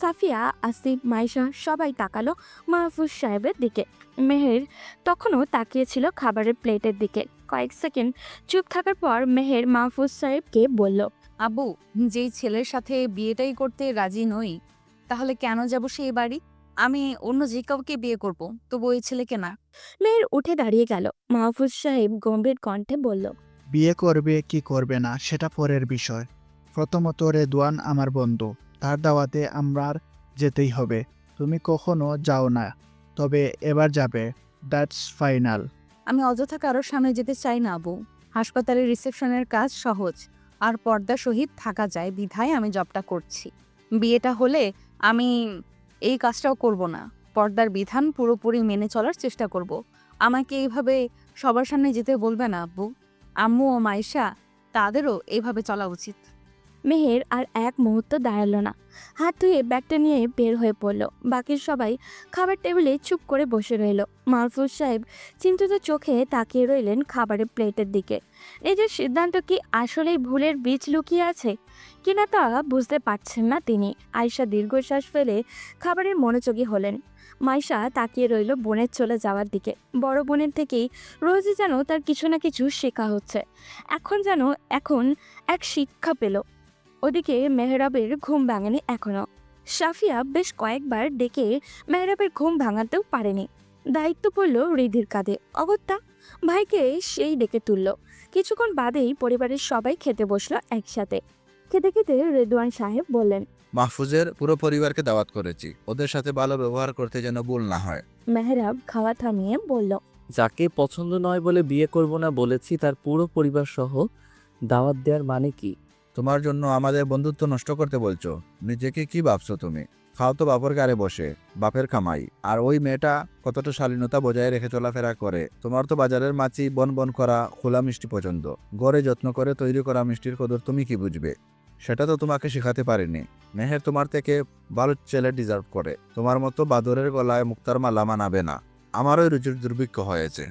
Speaker 2: সাফিয়া, আসিফ, মাইশা সবাই তাকালো মাহফুজ সাহেবের দিকে। মেহের তখনও তাকিয়েছিল খাবারের প্লেটের দিকে। কয়েক সেকেন্ড চুপ থাকার পর মেহের মাহফুজ সাহেবকে বলল,
Speaker 3: আব্বু, যেই ছেলের সাথে বিয়েটাই করতে রাজি নই, তাহলে কেন যাব সেই বাড়ি? আমি অন্য যে কাউকে বিয়ে করব, তবু ওই ছেলেকে না।
Speaker 2: মেহের উঠে দাঁড়িয়ে গেল। মাহফুজ সাহেব গম্ভীর কণ্ঠে বলল,
Speaker 6: বিয়ে করবে কি করবে না সেটা পরের বিষয়। প্রথমত রেদওয়ান আমার বন্ধু, তার দাওয়াতে আমার যেতেই হবে। তুমি কখনো যাও না, তবে এবার যাবে, দ্যাটস ফাইনাল।
Speaker 3: আমি অযথা কারোর সামনে যেতে চাই না আব্বু। হাসপাতালের রিসেপশনের কাজ সহজ আর পর্দা সহিত থাকা যায় বিধায় আমি জবটা করছি। বিয়েটা হলে আমি এই কাজটাও করব না। পর্দার বিধান পুরোপুরি মেনে চলার চেষ্টা করব। আমাকে এইভাবে সবার সামনে যেতে বলবে না আব্বু। আম্মু ও মাইশা, তাদেরও এইভাবে চলা উচিত।
Speaker 2: মেহের আর এক মুহূর্ত দাঁড়ালো না, হাত ধুয়ে ব্যাগটা নিয়ে বের হয়ে পড়ল। বাকি সবাই খাবার টেবিলে চুপ করে বসে রইল। মাহফুজ সাহেব চিন্তিত চোখে তাকিয়ে রইলেন খাবারের প্লেটের দিকে। নিজের সিদ্ধান্ত কি আসলেই ভুলের বীজ লুকিয়ে আছে কিনা তা বুঝতে পারছেন না তিনি। আয়শা দীর্ঘশ্বাস ফেলে খাবারের মনোযোগী হলেন। মাইশা তাকিয়ে রইল বোনের চলে যাওয়ার দিকে। বড় বোনের থেকেই রোজই যেন তার কিছু না কিছু শেখা হচ্ছে। এখন এক শিক্ষা পেল। ওদিকে মেহরাবের ঘুম ভাঙেনি এখনো। সাফিয়া বেশ কয়েকবার ডেকে মেহরাবের ঘুম ভাঙাতেও পারেনি। দায়িত্ব পড়ল রিধির কাঁধে। অগত্যা ভাইকে সেই ডেকে তুলল। কিছুক্ষণ বাদেই পরিবারের সবাই খেতে বসলো একসাথে। খেতে খেতে রেদওয়ান সাহেব বললেন,
Speaker 9: মাহফুজের পুরো পরিবারকে দাওয়াত করেছি, ওদের সাথে ভালো ব্যবহার করতে যেন ভুল না হয়।
Speaker 2: মেহরাব খাওয়া থামিয়ে বলল,
Speaker 1: যাকে পছন্দ নয় বলে বিয়ে করব না বলেছি, তার পুরো পরিবার সহ দাওয়াত দেওয়ার মানে কি?
Speaker 9: তোমার জন্য আমাদের বন্ধুত্ব নষ্ট করতে বলছো? নিজেকে কি ভাবছো তুমি? খাও তো বাপের গাড়ে বসে, বাপের কামাই। আর ওই মেয়েটা কতটা শালীনতা বজায় রেখে চলাফেরা করে। তোমার তো বাজারের মাছি বন বন করা খোলা মিষ্টি পছন্দ। ঘরে যত্ন করে তৈরি করা মিষ্টির কদর তুমি কি বুঝবে? সেটা তো তোমাকে শেখাতে পারিনি। মেহের তোমার থেকে ভালো ছেলে ডিজার্ভ করে। তোমার মতো বাদরের গলায় মুক্তার মালা মানাবে না। আমারও রুচির দুর্ভিক্ষ হয়েছে।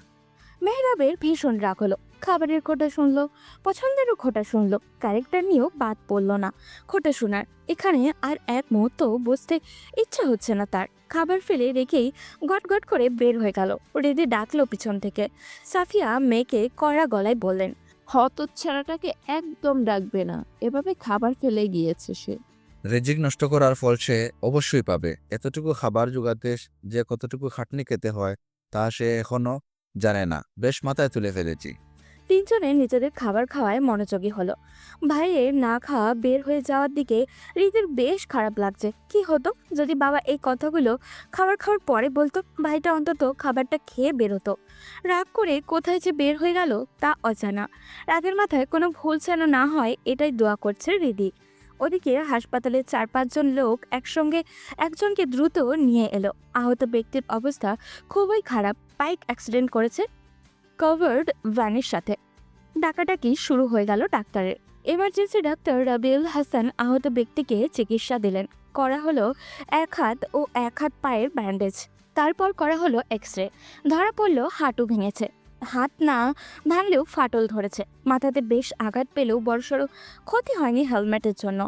Speaker 2: মেহরাবের ভীষণ রাগ হলো। খাবারের খোটা শুনলো, পছন্দেরও খোটা শুনলো, ক্যারেক্টার নিয়েও বাদ পড়লো না খোটা শোনার। এখানে আর এক মুহূর্ত বসতে ইচ্ছা হচ্ছে না তার। খাবার ফেলে রেখেই গট গট করে বের হয়ে গেল। রেদি ডাকলো পিছন থেকে। সাফিয়া মেয়েকে কড়া গলায় বললেন,
Speaker 7: হতচ্ছাড়াটাকে একদম ডাকবে না, এভাবে খাবার ফেলে গিয়েছে সে।
Speaker 9: রিজিক নষ্ট করার ফল সে অবশ্যই পাবে। এতটুকু খাবার জোগাতে যে কতটুকু খাটনি খেতে হয় তা সে এখনো জানে না। বেশ মাথায় তুলে ফেলেছি।
Speaker 2: তিনজনে নিজেদের খাবার খাওয়ায় মনোযোগী হলো। ভাইয়ের না খাওয়া বের হয়ে যাওয়ার দিকে রিদির বেশ খারাপ লাগছে। কি হতো যদি বাবা এই কথাগুলো খাবার খাওয়ার পরে বলতো? ভাইটা অন্তত খাবারটা খেয়ে বেরোতো। রাগ করে কোথায় যে বের হয়ে গেল তা অজানা। রাগের মাথায় কোনো ভুল যেন না হয় এটাই দোয়া করছে রিদি। ওদিকে হাসপাতালে 4-5 জন লোক একসঙ্গে একজনকে দ্রুত নিয়ে এলো। আহত ব্যক্তির অবস্থা খুবই খারাপ, বাইক অ্যাক্সিডেন্ট করেছে কভার্ড ভ্যানের সাথে। ডাকাডাকি শুরু হয়ে গেল ডাক্তারের। এমার্জেন্সি ডাক্তার রাবিউল হাসান আহত ব্যক্তিকে চিকিৎসা দিলেন। করা হলো এক হাত ও এক হাত পায়ের ব্যান্ডেজ, তারপর করা হলো এক্স-রে। ধরা পড়ল হাঁটু ভেঙেছে, হাত না ভাঙলেও ফাটল ধরেছে। মাথাতে বেশ আঘাত পেলেও বড়সড় ক্ষতি হয়নি হেলমেটের জন্য।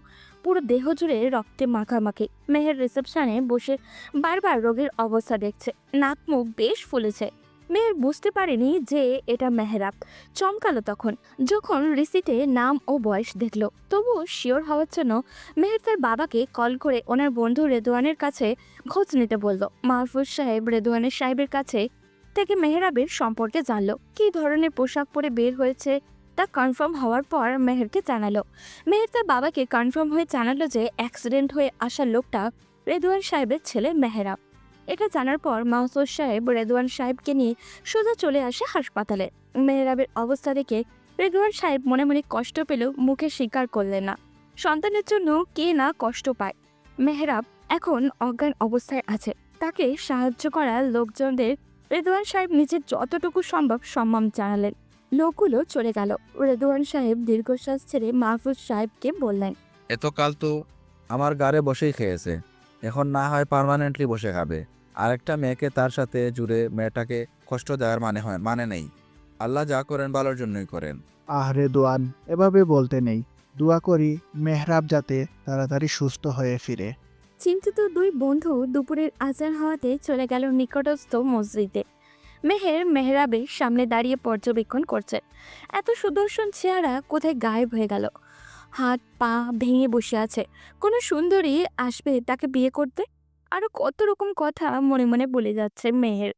Speaker 2: পুরো দেহ জুড়ে রক্তে মাখামাখি। মেহের রিসেপশনে বসে বারবার রোগীর অবস্থা দেখছে, নাক মুখ বেশ ফুলেছে। মেহের বুঝতে পারেনি যে এটা মেহরাব। চমকালো তখন যখন রিসিটে নাম ও বয়স দেখলো। তবুও শিওর হওয়ার জন্য মেহের তার বাবাকে কল করে ওনার বন্ধু রেদওয়ানের কাছে খোঁজ নিতে বলল। মাহফুজ সাহেব রেদওয়ানের সাহেবের কাছে থেকে মেহরাবের সম্পর্কে জানলো। কী ধরনের পোশাক পরে বের হয়েছে তা কনফার্ম হওয়ার পর মেহেরকে জানালো। মেহের তার বাবাকে কনফার্ম হয়ে জানালো যে অ্যাক্সিডেন্ট হয়ে আসা লোকটা রেদওয়ান সাহেবের ছেলে মেহরাব। এটা জানার পর মাহফুজ সাহেব রেদওয়ান সাহেবকে নিয়ে সোজা চলে আসে হাসপাতালে। মেহরাবের অবস্থা দেখে রেদওয়ান সাহেব মনে মনে কষ্ট পেলেও মুখে স্বীকার করলেন না। সন্তানের জন্য কে না কষ্ট পায়। মেহরাব এখন অজ্ঞান অবস্থায় আছে, তাকে সাহায্য করা লোকজনদের রেদওয়ান সাহেব নিজের যতটুকু সম্ভব সম্মান জানালেন। লোকগুলো চলে গেল। রেদওয়ান সাহেব দীর্ঘশ্বাস ছেড়ে মাহফুজ সাহেবকে বললেন,
Speaker 9: এতকাল তো আমার গাড়ে বসেই খেয়েছে, এখন না হয় পার্মানেন্টলি বসে খাবে। আরেকটা মেয়েকে তার সাথে জুড়ে মেয়েটাকে কষ্ট দেওয়ার মানে নেই। আল্লাহ যা করেন ভালোর জন্যই করেন।
Speaker 6: আহরে দোয়ান, এভাবে বলতে নেই। দোয়া করি মেহরাব যাতে তাড়াতাড়ি সুস্থ হয়ে ফিরে।
Speaker 2: চিন্তিত দুই বন্ধু দুপুরের আজান হওয়াতে চলে গেল নিকটস্থ মসজিদে। মেহের মেহরাবের সামনে দাঁড়িয়ে পর্যবেক্ষণ করছে। এত সুদর্শন চেহারা কোথায় গায়েব হয়ে গেল। হাত পা ভেঙে বসে আছে। কোনো সুন্দরী আসবে তাকে বিয়ে করতে। আরো কত রকম কথা মনে মনে বলে যাচ্ছে মেহের।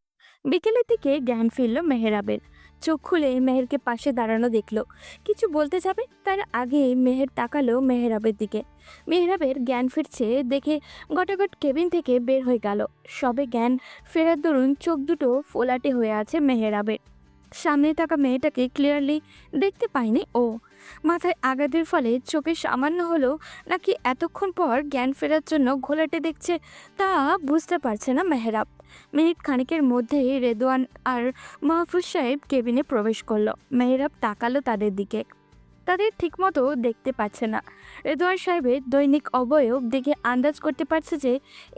Speaker 2: বিকেলের দিকে জ্ঞান ফিরল মেহরাবের। চোখ খুলে মেহেরকে পাশে দাঁড়ানো দেখলো। কিছু বলতে যাবে তার আগে মেহের তাকালো মেহরাবের দিকে। মেহরাবের জ্ঞান ফিরছে দেখে গটাগট কেবিন থেকে বের হয়ে গেল। সবে জ্ঞান ফেরার দরুন চোখ দুটো ফোলাটে হয়ে আছে মেহরাবের। সামনে থাকা মেয়েটাকে ক্লিয়ারলি দেখতে পায়নি ও। মাথায় আঘাতের ফলে চোখে সামান্য হলো নাকি এতক্ষণ পর জ্ঞান ফেরার জন্য ঘোলাটে দেখছে তা বুঝতে পারছে না মেহরাব। মিনিট খানিকের মধ্যেই রেদওয়ান আর মাহফুজ সাহেব কেবিনে প্রবেশ করলো। মেহরাব তাকালো তাদের দিকে, তাদের ঠিকমতো দেখতে পাচ্ছে না। রেদওয়ান সাহেবের দৈনিক অবয়ব দেখে আন্দাজ করতে পারছে যে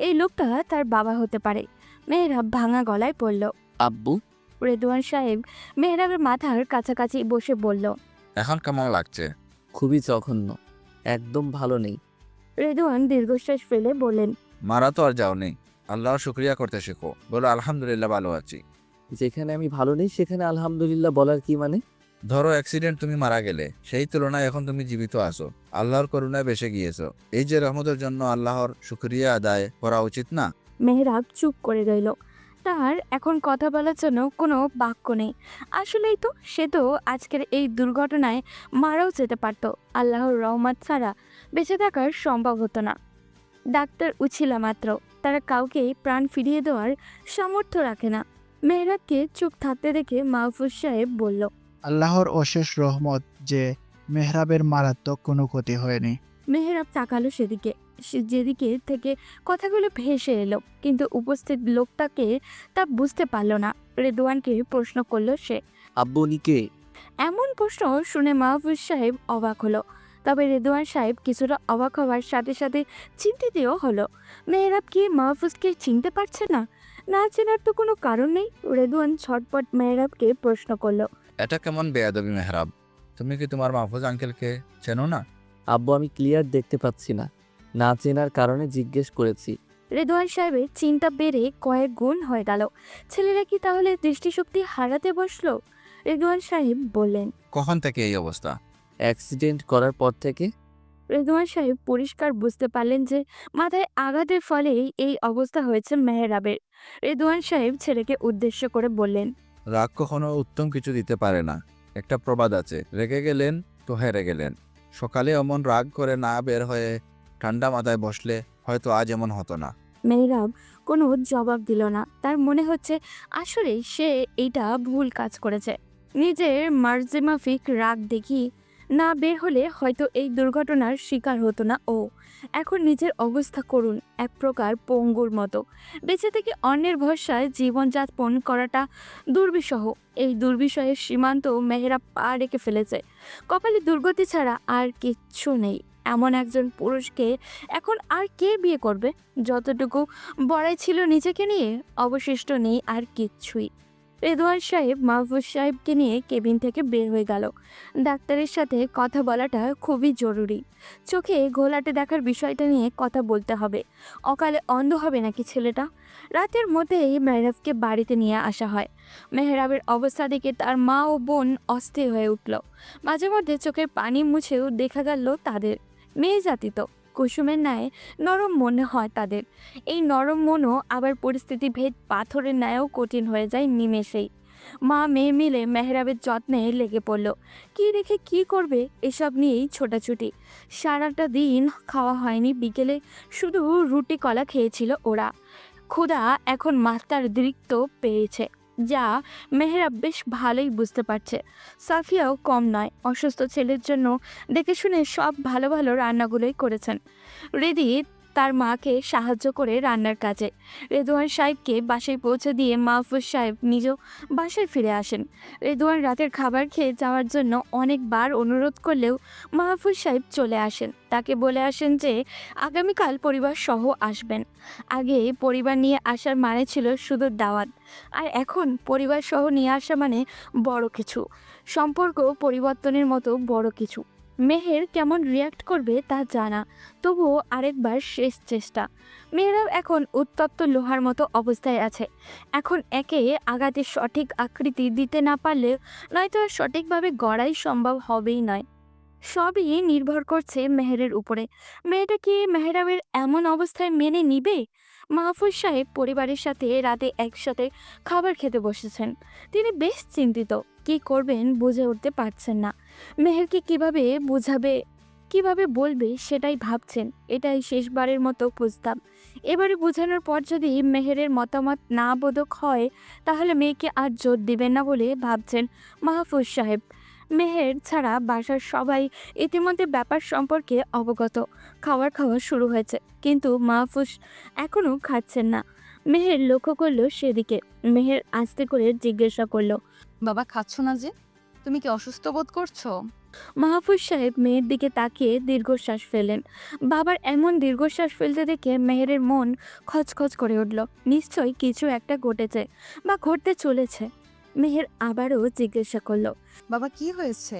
Speaker 2: এই লোকটা তার বাবা হতে পারে। মেহরাব ভাঙা গলায় পড়ল,
Speaker 1: আব্বু।
Speaker 2: রেদওয়ান সাহেব মেহরাবের মাথার কাছাকাছি বসে বলল,
Speaker 9: এখন কেমন লাগছে?
Speaker 1: খুবই জঘন্য, একদম ভালো নেই।
Speaker 2: রেদওয়ান দীর্ঘশ্বাস ফেলে বললেন,
Speaker 9: মারা তো আর যাওনি, আল্লাহর শুক্রিয়া করতে শেখো। বলো আলহামদুলিল্লাহ ভালো আছি।
Speaker 1: যেখানে আমি ভালো নেই সেখানে আলহামদুলিল্লাহ বলার কি মানে?
Speaker 9: ধরো অ্যাক্সিডেন্ট তুমি মারা গেলে, সেই তুলনায় এখন তুমি জীবিত আছো, আল্লাহর করুণায় বেঁচে গিয়েছো। এই যে রহমতের জন্য আল্লাহর শুক্রিয়া আদায় করা উচিত না?
Speaker 2: মেহরাব চুপ করে রইল। তার এখন কথা বলার জন্য কোনো বাক্য নেই। আসলেই তো সে তো আজকের এই দুর্ঘটনায় মারাও যেতে পারত। আল্লাহর রহমত ছাড়া বেঁচে থাকার সম্ভব হতো না। ডাক্তার উছিলা মাত্র, তারা কাউকে প্রাণ ফিরিয়ে দেওয়ার সামর্থ্য রাখে না। মেহরাবকে চুপ থাকতে দেখে মাহফুজ সাহেব বলল,
Speaker 6: আল্লাহর অশেষ রহমত যে মেহরাবের মারাত্মক কোনো ক্ষতি হয়নি।
Speaker 2: মেহরাব তাকালো সেদিকে, যেদিকে থেকে কথাগুলো ভেসে এলো, কিন্তু উপস্থিত লোকটাকে তা বুঝতে পারল না। রেদওয়ানকে প্রশ্ন করলো সে।
Speaker 1: আব্বু উনি কে?
Speaker 2: এমন প্রশ্ন শুনে মাহফুজ সাহেব অবাক হলো। তবে রেদওয়ান সাহেব কিছুটা অবাক হওয়ার সাথে সাথে চিন্তিতও হলো। মেহরাব কি মাহফুজকে চিনতে পারছে না? না চেনার তো কোনো কারণ নেই। রেদওয়ান ছটপট মেহরাবকে প্রশ্ন করলো,
Speaker 9: এটা কেমন বেয়াদবি মেহরাব? তুমি কি তোমার মাহফুজ আঙ্কেলকে চেনো না?
Speaker 1: আব্বু আমি ক্লিয়ার দেখতে পাচ্ছি না, না চেনার কারণে জিজ্ঞেস করেছি।
Speaker 2: রেদওয়ান সাহেবের চিন্তা বেড়ে কয়েক গুণ হয়ে গেল। ছেলেরা কি তাহলে দৃষ্টিশক্তি হারাতে বসলো? রেদওয়ান সাহেব বললেন,
Speaker 9: কখন থেকে এই অবস্থা?
Speaker 1: অ্যাক্সিডেন্ট করার পর থেকে।
Speaker 2: রেদওয়ান সাহেব পরিষ্কার বুঝতে পারলেন যে মাথায় আঘাতের ফলেই এই অবস্থা হয়েছে মেহরাবের। রেদওয়ান সাহেব ছেলেকে উদ্দেশ্য করে বললেন,
Speaker 9: রাগ কখনো উত্তম কিছু দিতে পারে না। একটা প্রবাদ আছে, রেগে গেলেন তো হেরে গেলেন। সকালে অমন রাগ করে না বের হয়ে ঠান্ডা মাথায় বসলে হয়তো আজ এমন হতো না।
Speaker 2: মেহরাব কোনো জবাব দিল না। তার মনে হচ্ছে আসলে সে এইটা ভুল কাজ করেছে। নিজের মার্জিমাফিক রাগ দেখি না বের হলে হয়তো এই দুর্ঘটনার শিকার হতো না ও। এখন নিজের অবস্থা করুন, এক প্রকার পঙ্গুর মতো। বেঁচে থেকে অন্যের ভরসায় জীবনযাপন করাটা দুর্বিষহ। এই দুর্বিষহের সীমান্ত মেহেরাব পা রেখে ফেলেছে। কপালে দুর্গতি ছাড়া আর কিচ্ছু নেই। এমন একজন পুরুষকে এখন আর কে বিয়ে করবে? যতটুকু বড়াই ছিল নিজেকে নিয়ে, অবশিষ্ট নেই আর কিচ্ছুই। রেদওয়ান সাহেব মাহফুজ সাহেবকে নিয়ে কেবিন থেকে বের হয়ে গেল। ডাক্তারের সাথে কথা বলাটা খুবই জরুরি। চোখে ঘোলাটে দেখার বিষয়টা নিয়ে কথা বলতে হবে। অকালে অন্ধ হবে নাকি ছেলেটা? রাতের মধ্যেই মেহরাবকে বাড়িতে নিয়ে আসা হয়। মেহরাবের অবস্থা দেখে তার মা ও বোন অস্থির হয়ে উঠল। মাঝে মধ্যে চোখের পানি মুছেও দেখা গেল তাদের। মেয়ে জাতি তো কুসুমের ন্যায় নরম মনে হয় তাদের। এই নরম মনও আবার পরিস্থিতি ভেদ পাথরের ন্যায়ও কঠিন হয়ে যায় নিমেষেই। মা মেয়ে মিলে মেহরাবের যত্নে লেগে পড়ল। কি রেখে কি করবে এসব নিয়েই ছোটাছুটি। সারাটা দিন খাওয়া হয়নি, বিকেলে শুধু রুটি কলা খেয়েছিল ওরা। ক্ষুধা এখন মাত্রার দৃপ্ত পেয়েছে, যা মেহরাব বেশ ভালোই বুঝতে পারছে। সাফিয়াও কম নয়, অসুস্থ ছেলের জন্য দেখে শুনে সব ভালো ভালো রান্নাগুলোই করেছেন। রেদি তার মাকে সাহায্য করে রান্নার কাজে। রেদওয়ান সাহেবকে বাসায় পৌঁছে দিয়ে মাহফুজ সাহেব নিজেও বাসায় ফিরে আসেন। রেদওয়ান রাতের খাবার খেয়ে যাওয়ার জন্য অনেকবার অনুরোধ করলেও মাহফুজ সাহেব চলে আসেন। তাকে বলে আসেন যে আগামীকাল পরিবার সহ আসবেন। আগে পরিবার নিয়ে আসার মানে ছিল শুধু দাওয়াত, আর এখন পরিবার সহ নিয়ে আসা মানে বড় কিছু, সম্পর্ক পরিবর্তনের মতো বড় কিছু। মেহের কেমন রিয়াক্ট করবে তা জানা, তবুও আরেকবার শেষ চেষ্টা। মেয়েরাও এখন উত্তপ্ত লোহার মতো অবস্থায় আছে। এখন একে আঘাতে সঠিক আকৃতি দিতে না পারলে নয়তো আর সঠিকভাবে গড়াই সম্ভব হবেই নয়। সবই নির্ভর করছে মেহেরের উপরে। মেয়েটা কি মেহরাবের এমন অবস্থায় মেনে নিবে? মাহফুজ সাহেব পরিবারের সাথে রাতে একসাথে খাবার খেতে বসেছেন। তিনি বেশ চিন্তিত, কি করবেন বুঝে উঠতে পারছেন না। মেহেরকে কিভাবে বোঝাবে, কিভাবে বলবে সেটাই ভাবছেন। এটাই শেষবারের মতো প্রস্তাব। এবারে বোঝানোর পর যদি মেহেরের মতামত না বোধক হয়, তাহলে মেয়েকে আর জোর দিবেন না বলে ভাবছেন মাহফুজ সাহেব। মেহের ছাড়া বাসার সবাই ইতিমধ্যে ব্যাপার সম্পর্কে অবগত। খাওয়া শুরু হয়েছে, কিন্তু মাহফুজ এখনও খাচ্ছেন না। মেহের লক্ষ্য করলো সেদিকে। মেহের আস্তে করে জিজ্ঞাসা করলো,
Speaker 3: বাবা খাচ্ছ না যে? তুমি কি অসুস্থ বোধ করছো?
Speaker 2: মাহফুজ সাহেব মেয়ের দিকে তাকিয়ে দীর্ঘশ্বাস ফেলেন। বাবার এমন দীর্ঘশ্বাস ফেলতে দেখে মেহেরের মন খচখচ করে উঠল। নিশ্চয়ই কিছু একটা ঘটেছে বা ঘটতে চলেছে। মেহের আবারও জিজ্ঞাসা করলো,
Speaker 3: বাবা কি হয়েছে?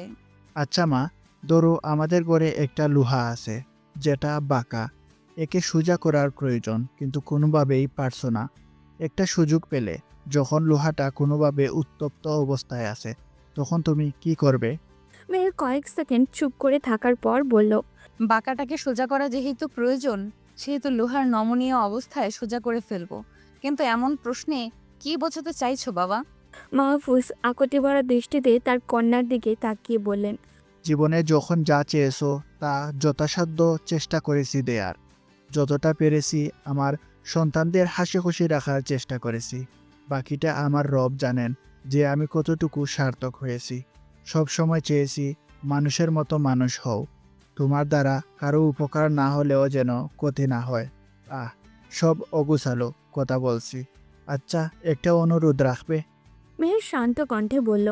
Speaker 6: আচ্ছা মা, ধরো আমাদের ঘরে একটা লোহা আছে যেটা বাঁকা। একে সোজা করার প্রয়োজন, কিন্তু কোনোভাবেই পারছো না। একটা সুযোগ পেলে, যখন লোহাটা কোনোভাবে উত্তপ্ত অবস্থায় আছে, তখন তুমি কি করবে?
Speaker 2: মেহের কয়েক সেকেন্ড চুপ করে থাকার পর বলল,
Speaker 3: বাঁকাটাকে সোজা করা যেহেতু প্রয়োজন, সেহেতু লোহার নমনীয় অবস্থায় সোজা করে ফেলবো। কিন্তু এমন প্রশ্নে কি বোঝাতে চাইছো বাবা?
Speaker 2: মাহফুজ আকতি ভরা দৃষ্টিতে তার কন্যার দিকে তাকিয়ে বললেন,
Speaker 6: জীবনে যখন যা চেয়েছো তা যথাসাধ্য চেষ্টা করেছি দেয়ার। যতটা পেরেছি আমার সন্তানদের হাসি খুশি রাখার চেষ্টা করেছি। বাকিটা আমার রব জানেন যে আমি কতটুকু সার্থক হয়েছি। সব সময় চেয়েছি মানুষের মতো মানুষ হও। তোমার দ্বারা কারো উপকার না হলেও যেন ক্ষতি না হয়। সব অগুছালো কথা বলছি। আচ্ছা, একটা অনুরোধ রাখবে?
Speaker 2: মেহের শান্ত কণ্ঠে বলল,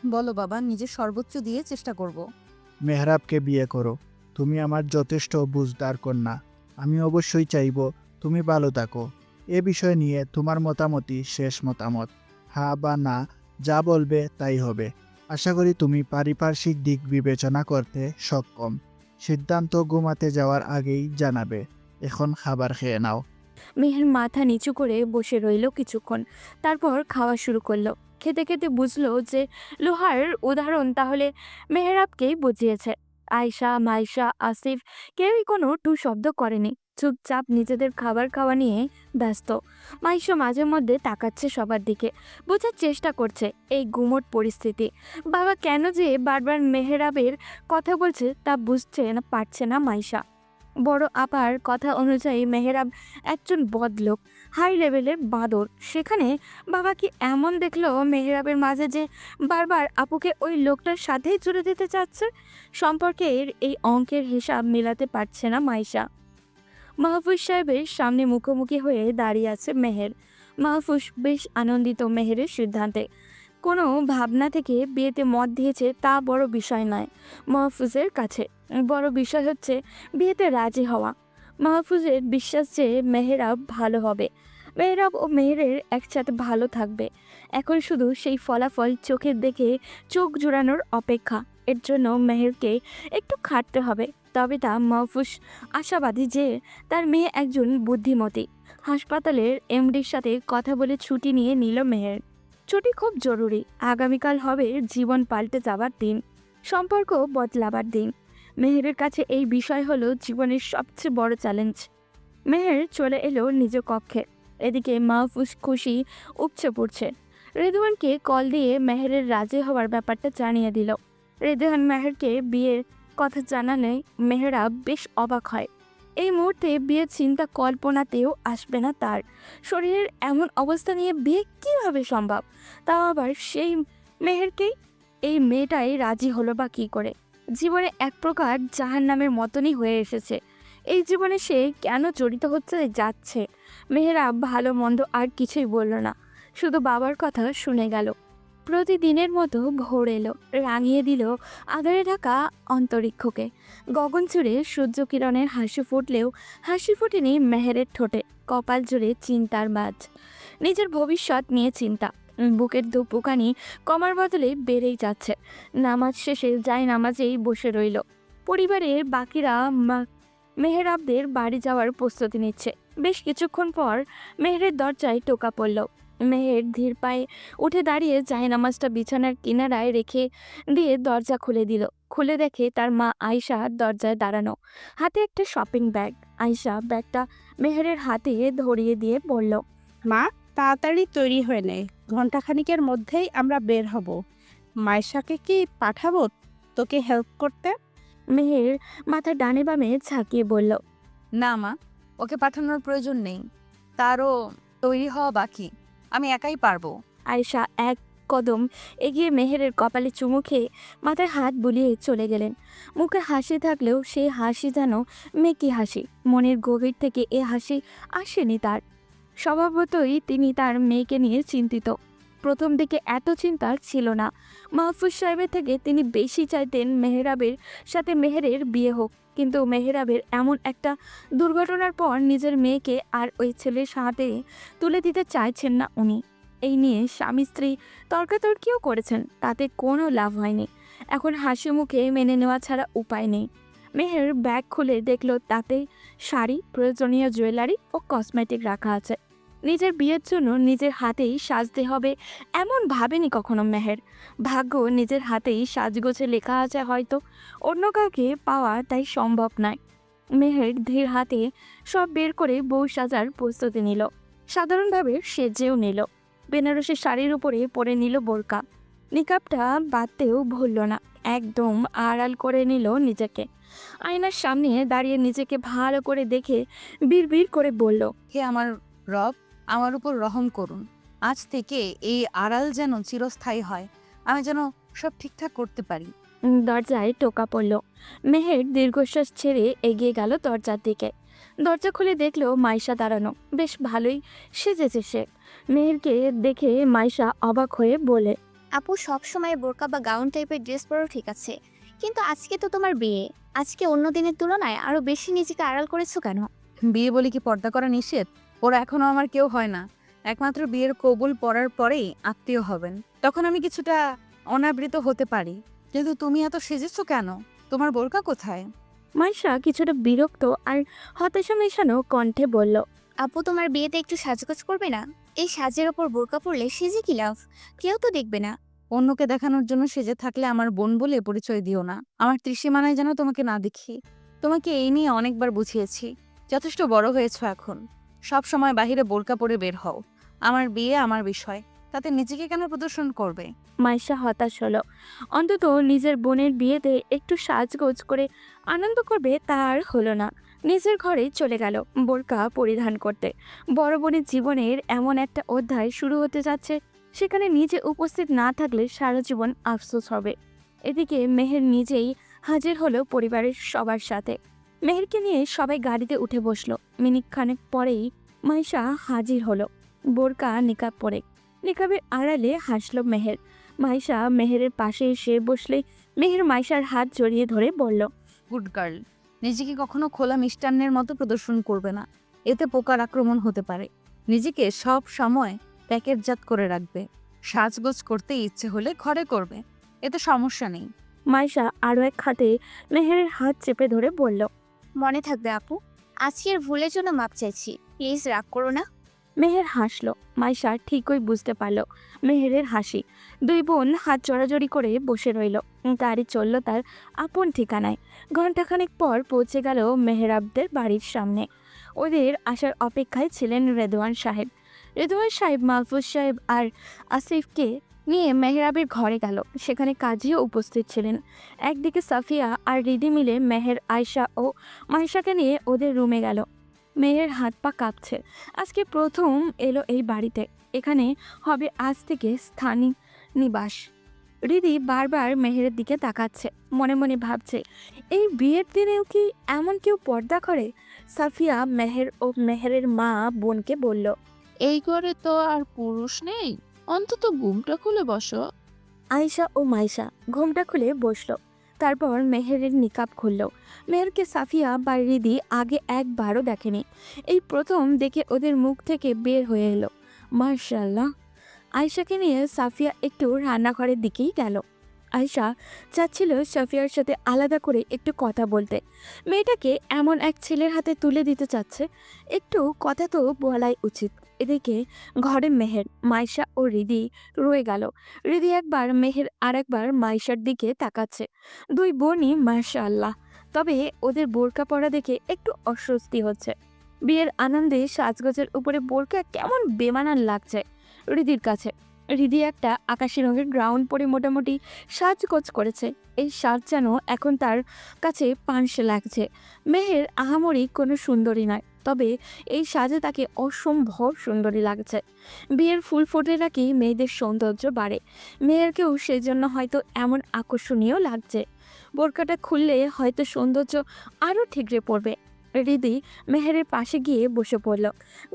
Speaker 3: বলো বাবা, নিজের সর্বোচ্চ দিয়ে চেষ্টা করব।
Speaker 6: মেহরাবকে বিয়ে করো। তুমি আমার যথেষ্ট বুঝদার কন্যা। আমি অবশ্যই চাইব তুমি ভালো থাকো। এ বিষয় নিয়ে তোমার মতামতই শেষ মতামত। হ্যাঁ বা না, যা বলবে তাই হবে। আশা করি তুমি পারিপার্শ্বিক দিক বিবেচনা করতে সক্ষম। সিদ্ধান্ত ঘুমাতে যাওয়ার আগেই জানাবে। এখন খাবার খেয়ে নাও।
Speaker 2: মেহের মাথা নিচু করে বসে রইল কিছুক্ষণ, তারপর খাওয়া শুরু করলো। খেতে খেতে বুঝলো যে লোহার উদাহরণ তাহলে মেহরাবকেই বুঝিয়েছে। আয়শা, মাইশা, আসিফ কেউই কোনো টু শব্দ করেনি। চুপচাপ নিজেদের খাবার খাওয়া নিয়ে ব্যস্ত। মাইশা মাঝে মধ্যে তাকাচ্ছে সবার দিকে, বোঝার চেষ্টা করছে এই গুমোট পরিস্থিতি। বাবা কেন যে বারবার মেহরাবের কথা বলছে তা বুঝতে পারছে না মাইশা। বড় আপার কথা অনুযায়ী মেহেরাব একজন বদলোক, হাই লেভেলের বাঁদর। সেখানে বাবা কি এমন দেখলো মেহেরাবের মাঝে যে বারবার আপুকে ওই লোকটার সাথেই জুড়ে দিতে চাচ্ছে? সম্পর্কের এই অঙ্কের হিসাব মেলাতে পারছে না মাইশা। মাহফুজ সাহেবের সামনে মুখোমুখি হয়ে দাঁড়িয়ে আছে মেহের। মাহফুজ বেশ আনন্দিত মেহেরের সিদ্ধান্তে। কোনো ভাবনা থেকে বিয়েতে মত দিয়েছে তা বড় বিষয় নয় মাহফুজের কাছে। বড় বিষয় হচ্ছে বিয়েতে রাজি হওয়া। মাহফুজের বিশ্বাস যে মেহেরাব ভালো হবে, মেহেরাব ও মেহেরের একসাথে ভালো থাকবে। এখন শুধু সেই ফলাফল চোখের দেখে চোখ জোড়ানোর অপেক্ষা। এর জন্য মেহেরকে একটু খাটতে হবে, তবে তা মাহফুজ আশাবাদী যে তার মেয়ে একজন বুদ্ধিমতী। হাসপাতালের এমডির সাথে কথা বলে ছুটি নিয়ে নিল মেহের। ছুটি খুব জরুরি। আগামীকাল হবে জীবন পাল্টে যাবার দিন, সম্পর্ক বদলাবার দিন। মেহেরের কাছে এই বিষয় হলো জীবনের সবচেয়ে বড় চ্যালেঞ্জ। মেহের চলে এলো নিজ কক্ষে। এদিকে মাহফুজ খুশি উপচে পড়ছে। রেদওয়ানকে কল দিয়ে মেহেরের রাজি হওয়ার ব্যাপারটা জানিয়ে দিল। রেদওয়ান মেহেরকে বিয়ের কথা জানালে মেহেরা বেশ অবাক হয়। এই মুহূর্তে বিয়ের চিন্তা কল্পনাতেও আসবে না তার। শরীরের এমন অবস্থা নিয়ে বিয়ে কিভাবে সম্ভব? তাও আবার সেই মেহেরকেই। এই মেয়েটাই রাজি হলো বা কী করে? জীবনে এক প্রকার জাহান্নামের মতনই হয়ে এসেছে। এই জীবনে সে কেন জড়িত হচ্ছে যাচ্ছে? মেহেরা ভালো মন্দ আর কিছুই বলল না, শুধু বাবার কথা শুনে গেল। প্রতিদিনের মতো ভোর এলো, রাঙিয়ে দিল আধারে ঢাকা অন্তরিক্ষকে। গগন জুড়ে সূর্যকিরণের হাসি ফুটলেও হাসি ফোটেনি মেহেরের ঠোঁটে। কপাল জুড়ে চিন্তার মাঝ, নিজের ভবিষ্যৎ নিয়ে চিন্তা। বুকের ধুকপুকানি কমার বদলে বেড়েই যাচ্ছে। নামাজ শেষে নামাজেই বসে রইল। পরিবারের বাকিরা মেহেরাবদের বাড়ি যাওয়ার প্রস্তুতি নিচ্ছে। বেশ কিছুক্ষণ পর মেহেরের দরজায় টোকা পড়ল। মেহের ধীর পায়ে উঠে দাঁড়িয়ে জায়নামাজটা বিছানার কিনারায় রেখে দিয়ে দরজা খুলে দিল। খুলে দেখে তার মা আয়শা দরজায় দাঁড়ানো, হাতে একটা শপিং ব্যাগ। আয়শা ব্যাগটা মেহেরের হাতে ধরিয়ে দিয়ে বলল,
Speaker 5: মা, তাড়াতাড়ি তৈরি হয়ে নে, ঘন্টাখানিকের মধ্যেই আমরা বের হব। মাইশাকে কি পাঠাবো তোকে হেল্প করতে?
Speaker 2: মেহের মাথা ডানে বামে ঝাঁকিয়ে বলল,
Speaker 3: না মা, ওকে পাঠানোর প্রয়োজন নেই, তারও তৈরি হওয়া বাকি, আমি একাই পারবো।
Speaker 2: আয়শা এক কদম এগিয়ে মেহেরের কপালে চুমু খেয়ে মাথায় হাত বুলিয়ে চলে গেলেন। মুখে হাসি থাকলেও সেই হাসি যেন মেকি হাসি। মনের গভীর থেকে এ হাসি আসেনি তার। স্বভাবতই তিনি তার মেয়েকে নিয়ে চিন্তিত। প্রথম দিকে এত চিন্তার ছিল না। মাহফুজ সাহেবের থেকে তিনি বেশি চাইতেন মেহেরাবের সাথে মেহেরের বিয়ে হোক, কিন্তু মেহেরাবের এমন একটা দুর্ঘটনার পর নিজের মেয়েকে আর ওই ছেলের সাথে তুলে দিতে চাইছেন না উনি। এই নিয়ে স্বামী স্ত্রী তর্কাতর্কিও করেছেন, তাতে কোনো লাভ হয়নি। এখন হাসি মুখে মেনে নেওয়া ছাড়া উপায় নেই। মেহের ব্যাগ খুলে দেখল তাতে শাড়ি, প্রয়োজনীয় জুয়েলারি ও কসমেটিক রাখা আছে। নিজের বিয়ের জন্য নিজের হাতেই সাজতে হবে এমন ভাবেনি কখনো মেহের। ভাগ্য নিজের হাতেই সাজগোছে লেখা আছে হয়তো, অন্য কাউকে পাওয়া তাই সম্ভব নয়। মেহের ধীর হাতে সব বের করে বউ সাজার প্রস্তুতি নিল। সাধারণভাবে সেজেও নিল। বেনারসি শাড়ির উপরে পরে নিল বোরকা। নিকাবটা বাঁধতেও ভুলল না, একদম আড়াল করে নিল নিজেকে। আয়নার সামনে দাঁড়িয়ে নিজেকে ভালো করে দেখে বিড়বিড় করে বলল,
Speaker 3: হে আমার রব, আমার উপর রহম করুন। আজ থেকে এই আড়াল যেন চিরস্থায়ী হয়, আমি যেন সব ঠিকঠাক করতে পারি।
Speaker 2: দরজায় টোকা পড়ল। মেহের দীর্ঘশ্বাস ছেড়ে এগিয়ে গেল দরজার দিকে। দরজা খুলে দেখলো মাইশা দাঁড়ানো। বেশ ভালোই সেজেছে সে। মেহেরকে দেখে মাইশা অবাক হয়ে বলে,
Speaker 4: আপু সব সময় বোরকা বা গাউন টাইপের ড্রেস পরো ঠিক আছে, কিন্তু আজকে তো তোমার বিয়ে, আজকে অন্য দিনের তুলনায় আরো বেশি নিজেকে আড়াল করেছো কেন?
Speaker 3: বিয়ে বলে কি পর্দা করা নিষেধ? ওরা এখনো আমার কেউ হয় না, একমাত্র বিয়ের কবুল পড়ার পরেই আত্মীয় হবেন, তখন আমি কিছুটা অনাবৃত হতে পারি। কিন্তু তুমি এত সেজেছো কেন? তোমার বোরকা কোথায়?
Speaker 2: মাইশা কিছুটা বিরক্ত আর হতাশা মেশানো কণ্ঠে বলল,
Speaker 4: আপু তোমার বিয়েতে একটু সাজগোজ করবে না? এই সাজের ওপর বোরকা পরলে সেজে কি লাভ? কেউ তো দেখবে না।
Speaker 3: অন্যকে দেখানোর জন্য সেজে থাকলে আমার বোন বলে পরিচয় দিও না। আমার ত্রিসীমানায় যেন তোমাকে না দেখি। তোমাকে এই নিয়ে অনেকবার বুঝিয়েছি, যথেষ্ট বড় হয়েছো এখন। সব সময় বাহিরে বোরকা পরে বের হও। আমার বিয়ে আমার বিষয়, তাতে নিজেকে কেন প্রদর্শন করবে?
Speaker 2: মাইশা হতাশ হলো। অন্তত নিজের বোনের বিয়েতে একটু সাজগোজ করে আনন্দ করবে তা আর হলো না। নিজের ঘরে চলে গেল বোরকা পরিধান করতে। বড় বোনের জীবনের এমন একটা অধ্যায় শুরু হতে যাচ্ছে, সেখানে নিজে উপস্থিত না থাকলে সারা জীবন আফসোস হবে। এদিকে মেহের নিজেই হাজির হলো পরিবারের সবার সাথে। মেহেরকে নিয়ে সবাই গাড়িতে উঠে বসলো। মিনিট খানেক পরেই মাইশা হাজির হলো, বোরকা নিকাব পরে। নিকাবের আড়ালে হাসলো মেহের। মাইশা মেহেরের পাশে এসে বসলে মেহের মাইশার হাত জড়িয়ে ধরে বলল,
Speaker 3: গুড গার্ল, নিজেকে কখনো খোলা মিষ্টান্নের মতো প্রদর্শন করবে না, এতে পোকার আক্রমণ হতে পারে। নিজেকে সব সময় প্যাকেটজাত করে রাখবে। সাজগোজ করতে ইচ্ছে হলে ঘরে করবে, এতে সমস্যা নেই।
Speaker 2: মাইশা আরও এক হাতে মেহেরের হাত চেপে ধরে বলল,
Speaker 4: মনে থাকবে আপু, আজকের ভুলের জন্য মাপ চাইছি, প্লিজ রাগ করো না।
Speaker 2: মেহের হাসলো। মাইশা ঠিকই বুঝতে পারল মেহেরের হাসি। দুই বোন হাত জড়াজড়ি করে বসে রইল। গাড়ি চলল তার আপন ঠিকানায়। ঘণ্টাখানেক পর পৌঁছে গেল মেহেরাবদের বাড়ির সামনে। ওদের আসার অপেক্ষায় ছিলেন রেদওয়ান সাহেব। রেদওয়ান সাহেব মাহফুজ সাহেব আর আসিফকে নিয়ে মেহেরাবের ঘরে গেল। সেখানে কাজীও উপস্থিত ছিলেন। একদিকে সাফিয়া আর রিদি মিলে মেহের, আয়শা ও মাইশাকে নিয়ে ওদের রুমে গেল। মেয়ের হাত পা কাঁপছে। আজকে প্রথম এলো এই বাড়িতে। এখানে হবে আজ থেকে স্থানীয় নিবাস। রিদি বারবার মেহেরের দিকে তাকাচ্ছে, মনে মনে ভাবছে, এই বিয়ের দিনেও কি এমন কেউ পর্দা করে? সাফিয়া মেহের ও মেহেরের মা বোনকে বলল,
Speaker 7: এই ঘরে তো আর পুরুষ নেই, অন্তত ঘুমটা খুলে বসো।
Speaker 2: আয়েশা ও মাইশা ঘোমটা খুলে বসলো। তারপর মেহেরের নিকাব খুলল। মেহেরকে সাফিয়া বা রিদি আগে একবারও দেখেনি। এই প্রথম দেখে ওদের মুখ থেকে বের হয়ে এলো, মার্শাল্লাহ। আয়েশাকে নিয়ে সাফিয়া একটু রান্নাঘরের দিকেই গেল। আয়েশা চাচ্ছিল সাফিয়ার সাথে আলাদা করে একটু কথা বলতে। মেয়েটাকে এমন এক ছেলের হাতে তুলে দিতে চাচ্ছে, একটু কথা তো বলাই উচিত। এদিকে ঘরে মেহের, মাইশা ও রিদি রয়ে গেল। রিদি একবার মেহের আর একবার মাইশার দিকে তাকাচ্ছে। দুই বোনই মাশাআল্লাহ, তবে ওদের বোরকা পরা দেখে একটু অস্বস্তি হচ্ছে। বিয়ের আনন্দে সাজগোজের উপরে বোরকা কেমন বেমানান লাগছে রিদির কাছে। রিদি একটা আকাশি রঙের গ্রাউন্ড পরে মোটামুটি সাজগোজ করেছে। এই সাজ যেন এখন তার কাছে পানসে লাগছে। মেহের আহামরি কোনো সুন্দরী নয়, তবে এই সাজে তাকে অসম্ভব সুন্দরী লাগছে। বিয়ের ফুল ফোটেরা কি মেয়েদের সৌন্দর্য বাড়ে, মেয়েরকেও সেই জন্য হয়তো এমন আকর্ষণীয় লাগছে। বোরকাটা খুললে হয়তো সৌন্দর্য আরও ঠিকরে পড়বে। রিদি মেহেরের পাশে গিয়ে বসে পড়ল।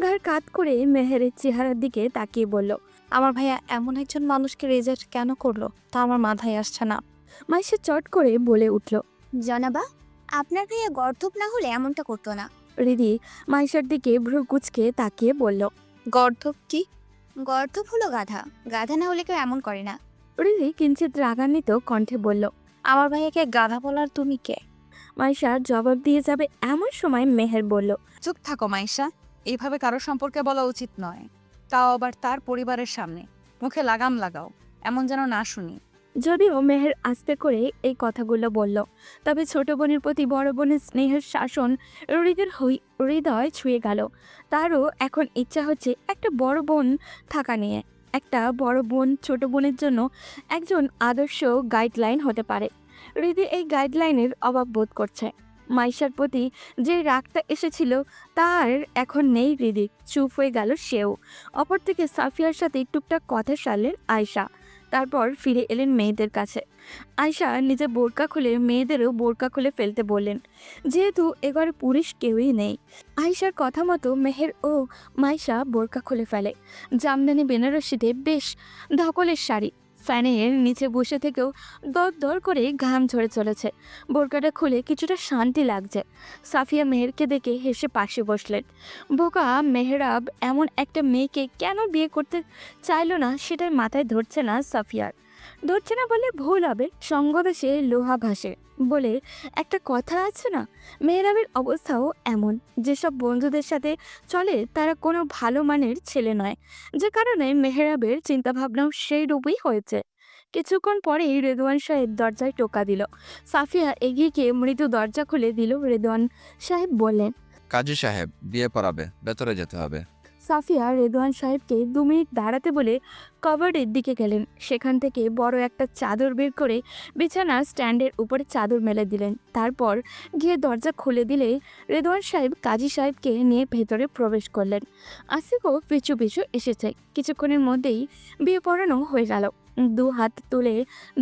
Speaker 2: ঘাড় কাত করে মেহেরের চেহারার দিকে তাকিয়ে বলল,
Speaker 10: আমার ভাইয়া এমন একজন মানুষকে রিজেক্ট কেন করলো তা আমার মাথায় আসছে না।
Speaker 2: মাইশা চট করে বলে উঠল।
Speaker 4: জনাবা, আপনার ভাইয়া গর্ধব না হলে এমনটা করতো না।
Speaker 2: রিদি মাইশার দিকে ভ্রু কুচকে তাকিয়ে বলল,
Speaker 10: গর্ধব কি?
Speaker 4: গর্ধব হলো গাধা, গাধা না হলে কেউ এমন করে না।
Speaker 2: রিদি কিঞ্চিত রাগান্বিত কণ্ঠে বলল।
Speaker 10: আমার ভাইয়াকে গাধা বলার তুমি কে?
Speaker 2: মাইশার জবাব দিয়ে যাবে এমন সময় মেহের বলল,
Speaker 3: চুপ থাকো মাইশা, এইভাবে কারো সম্পর্কে বলা উচিত নয়, তাও আবার তার পরিবারের সামনে। মুখে লাগাম লাগাও, এমন যেন না শুনি।
Speaker 2: যদিও মেহের আস্তে করে এই কথাগুলো বলল, তবে ছোট বোনের প্রতি বড় বোনের স্নেহের শাসন হৃদের হৃদয় ছুঁয়ে গেল। তারও এখন ইচ্ছা হচ্ছে একটা বড় বোন থাকা নিয়ে। একটা বড় বোন ছোট বোনের জন্য একজন আদর্শ গাইডলাইন হতে পারে। হৃদি এই গাইডলাইনের অভাব বোধ করছে। মাইশার প্রতি যে রাগটা এসেছিল তার এখন নেই। হৃদি চুপ হয়ে গেল সেও। অপর থেকে সাফিয়ার সাথে টুকটাক কথা সারলেন আয়শা। তারপর ফিরে এলেন মেয়েদের কাছে। আয়শা নিজে বোরকা খুলে মেয়েদেরও বোরকা খুলে ফেলতে বললেন, যেহেতু এঘরে পুরুষ কেউই নেই। আয়শার কথা মতো মেহের ও মাইশা বোরকা খুলে ফেলে। জামদানি বেনারসিতে বেশ ধকলের শাড়ি, ফ্যানের নিচে বসে থেকেও দর দর করে ঘাম ঝরে চলেছে। বোরকাটা খুলে কিছুটা শান্তি লাগছে। সাফিয়া মেহেরকে দেখে হেসে পাশে বসলেন। বোকা মেহরাব এমন একটা মেয়েকে কেন বিয়ে করতে চাইলো না সেটাই মাথায় ধরছে না সাফিয়ার। ধরছে না বলে ভুল হবে, সঙ্গদেশে লোহা ভাসে বলে একটা কথা আছে না। মেহরাবের অবস্থাও এমন। যেসব বন্ধুদের সাথে চলে তারা কোনো ভালো মানের ছেলে নয়, যে কারণে মেহরাবের চিন্তাভাবনাও সেই রূপই হয়েছে। কিছুক্ষণ পরেই রেদওয়ান সাহেব দরজায় টোকা দিল। সাফিয়া এগিয়ে গিয়ে মৃদু দরজা খুলে দিল। রেদওয়ান সাহেব বললেন,
Speaker 9: কাজী সাহেব বিয়ে পড়াবে, ভেতরে যেতে হবে।
Speaker 2: সাফিয়া রেদওয়ান সাহেবকে 2 মিনিট দাঁড়াতে বলে কভারের দিকে গেলেন। সেখান থেকে বড় একটা চাদর বের করে বিছানার স্ট্যান্ডের উপরে চাদর মেলে দিলেন। তারপর গিয়ে দরজা খুলে দিলে রেদওয়ান সাহেব কাজী সাহেবকে নিয়ে ভেতরে প্রবেশ করলেন। আসিফও পিছু পিছু এসেছে। কিছুক্ষণের মধ্যেই বিয়ে পড়ানো হয়ে গেল। 2 হাত তুলে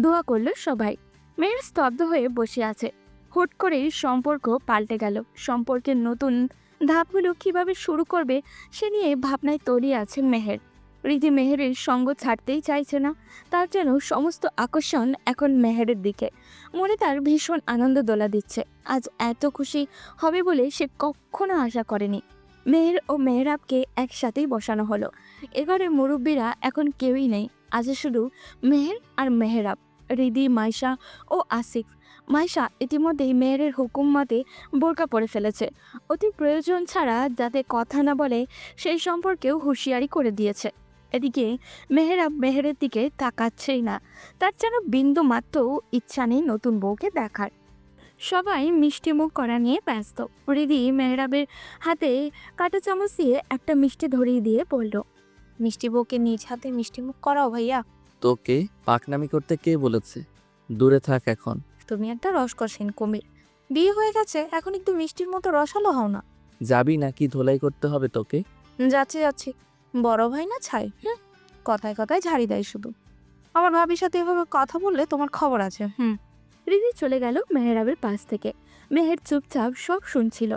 Speaker 2: দোয়া করলো সবাই। মেয়ের স্তব্ধ হয়ে বসে আছে। হুট করেই সম্পর্ক পাল্টে গেল। সম্পর্কের নতুন ধাপগুলো কিভাবে শুরু করবে সে নিয়ে ভাবনায় তলিয়ে আছে মেহের। রীতি মেহেরের সঙ্গ ছাড়তেই চাইছে না। তার যেন সমস্ত আকর্ষণ এখন মেহেরের দিকে। মনে তার ভীষণ আনন্দ দোলা দিচ্ছে। আজ এত খুশি হবে বলে সে কখনো আশা করেনি। মেহের ও মেহরাবকে একসাথেই বসানো হলো। এঘরে মুরব্বীরা এখন কেউই নেই। আছে শুধু মেহের আর মেহরাব, রিদি, মাইশা ও আসিফ। মাইশা ইতিমধ্যেই মেহেরের হুকুম মতে বোরকা পরে ফেলেছে। অতি প্রয়োজন ছাড়া যাতে কথা না বলে সেই সম্পর্কেও হুঁশিয়ারি করে দিয়েছে। এদিকে মেহরাব মেহেরের দিকে তাকাচ্ছেই না। তার যেন বিন্দু মাত্র ইচ্ছা নেই নতুন বউকে দেখার। সবাই মিষ্টি মুখ করা নিয়ে ব্যস্ত। রিদি মেহরাবের হাতে কাঁটা চামচ দিয়ে একটা মিষ্টি ধরিয়ে দিয়ে বলল,
Speaker 10: মিষ্টি বউকে নিজ হাতে মিষ্টি মুখ করাও ভাইয়া।
Speaker 1: তোকে পাকনামি করতে কে বলেছে? দূরে থাক এখন।
Speaker 10: তুমি একটা রসকসহীন কুমির। বিয়ে হয়ে গেছে, এখন একটু মিষ্টির মতো রসালো হও না।
Speaker 1: যাবি নাকি ধোলাই করতে হবে তোকে?
Speaker 10: যাচ্ছি যাচ্ছি, বড় ভাই না ছাই। কথায় কথায় ঝাড়ি দেয় শুধু। আমার ভাবির সাথে এভাবে কথা বললে তোমার খবর আছে।
Speaker 2: রিদি চলে গেল মেহরাবের পাশ থেকে। মেহের চুপচাপ সব শুনছিল।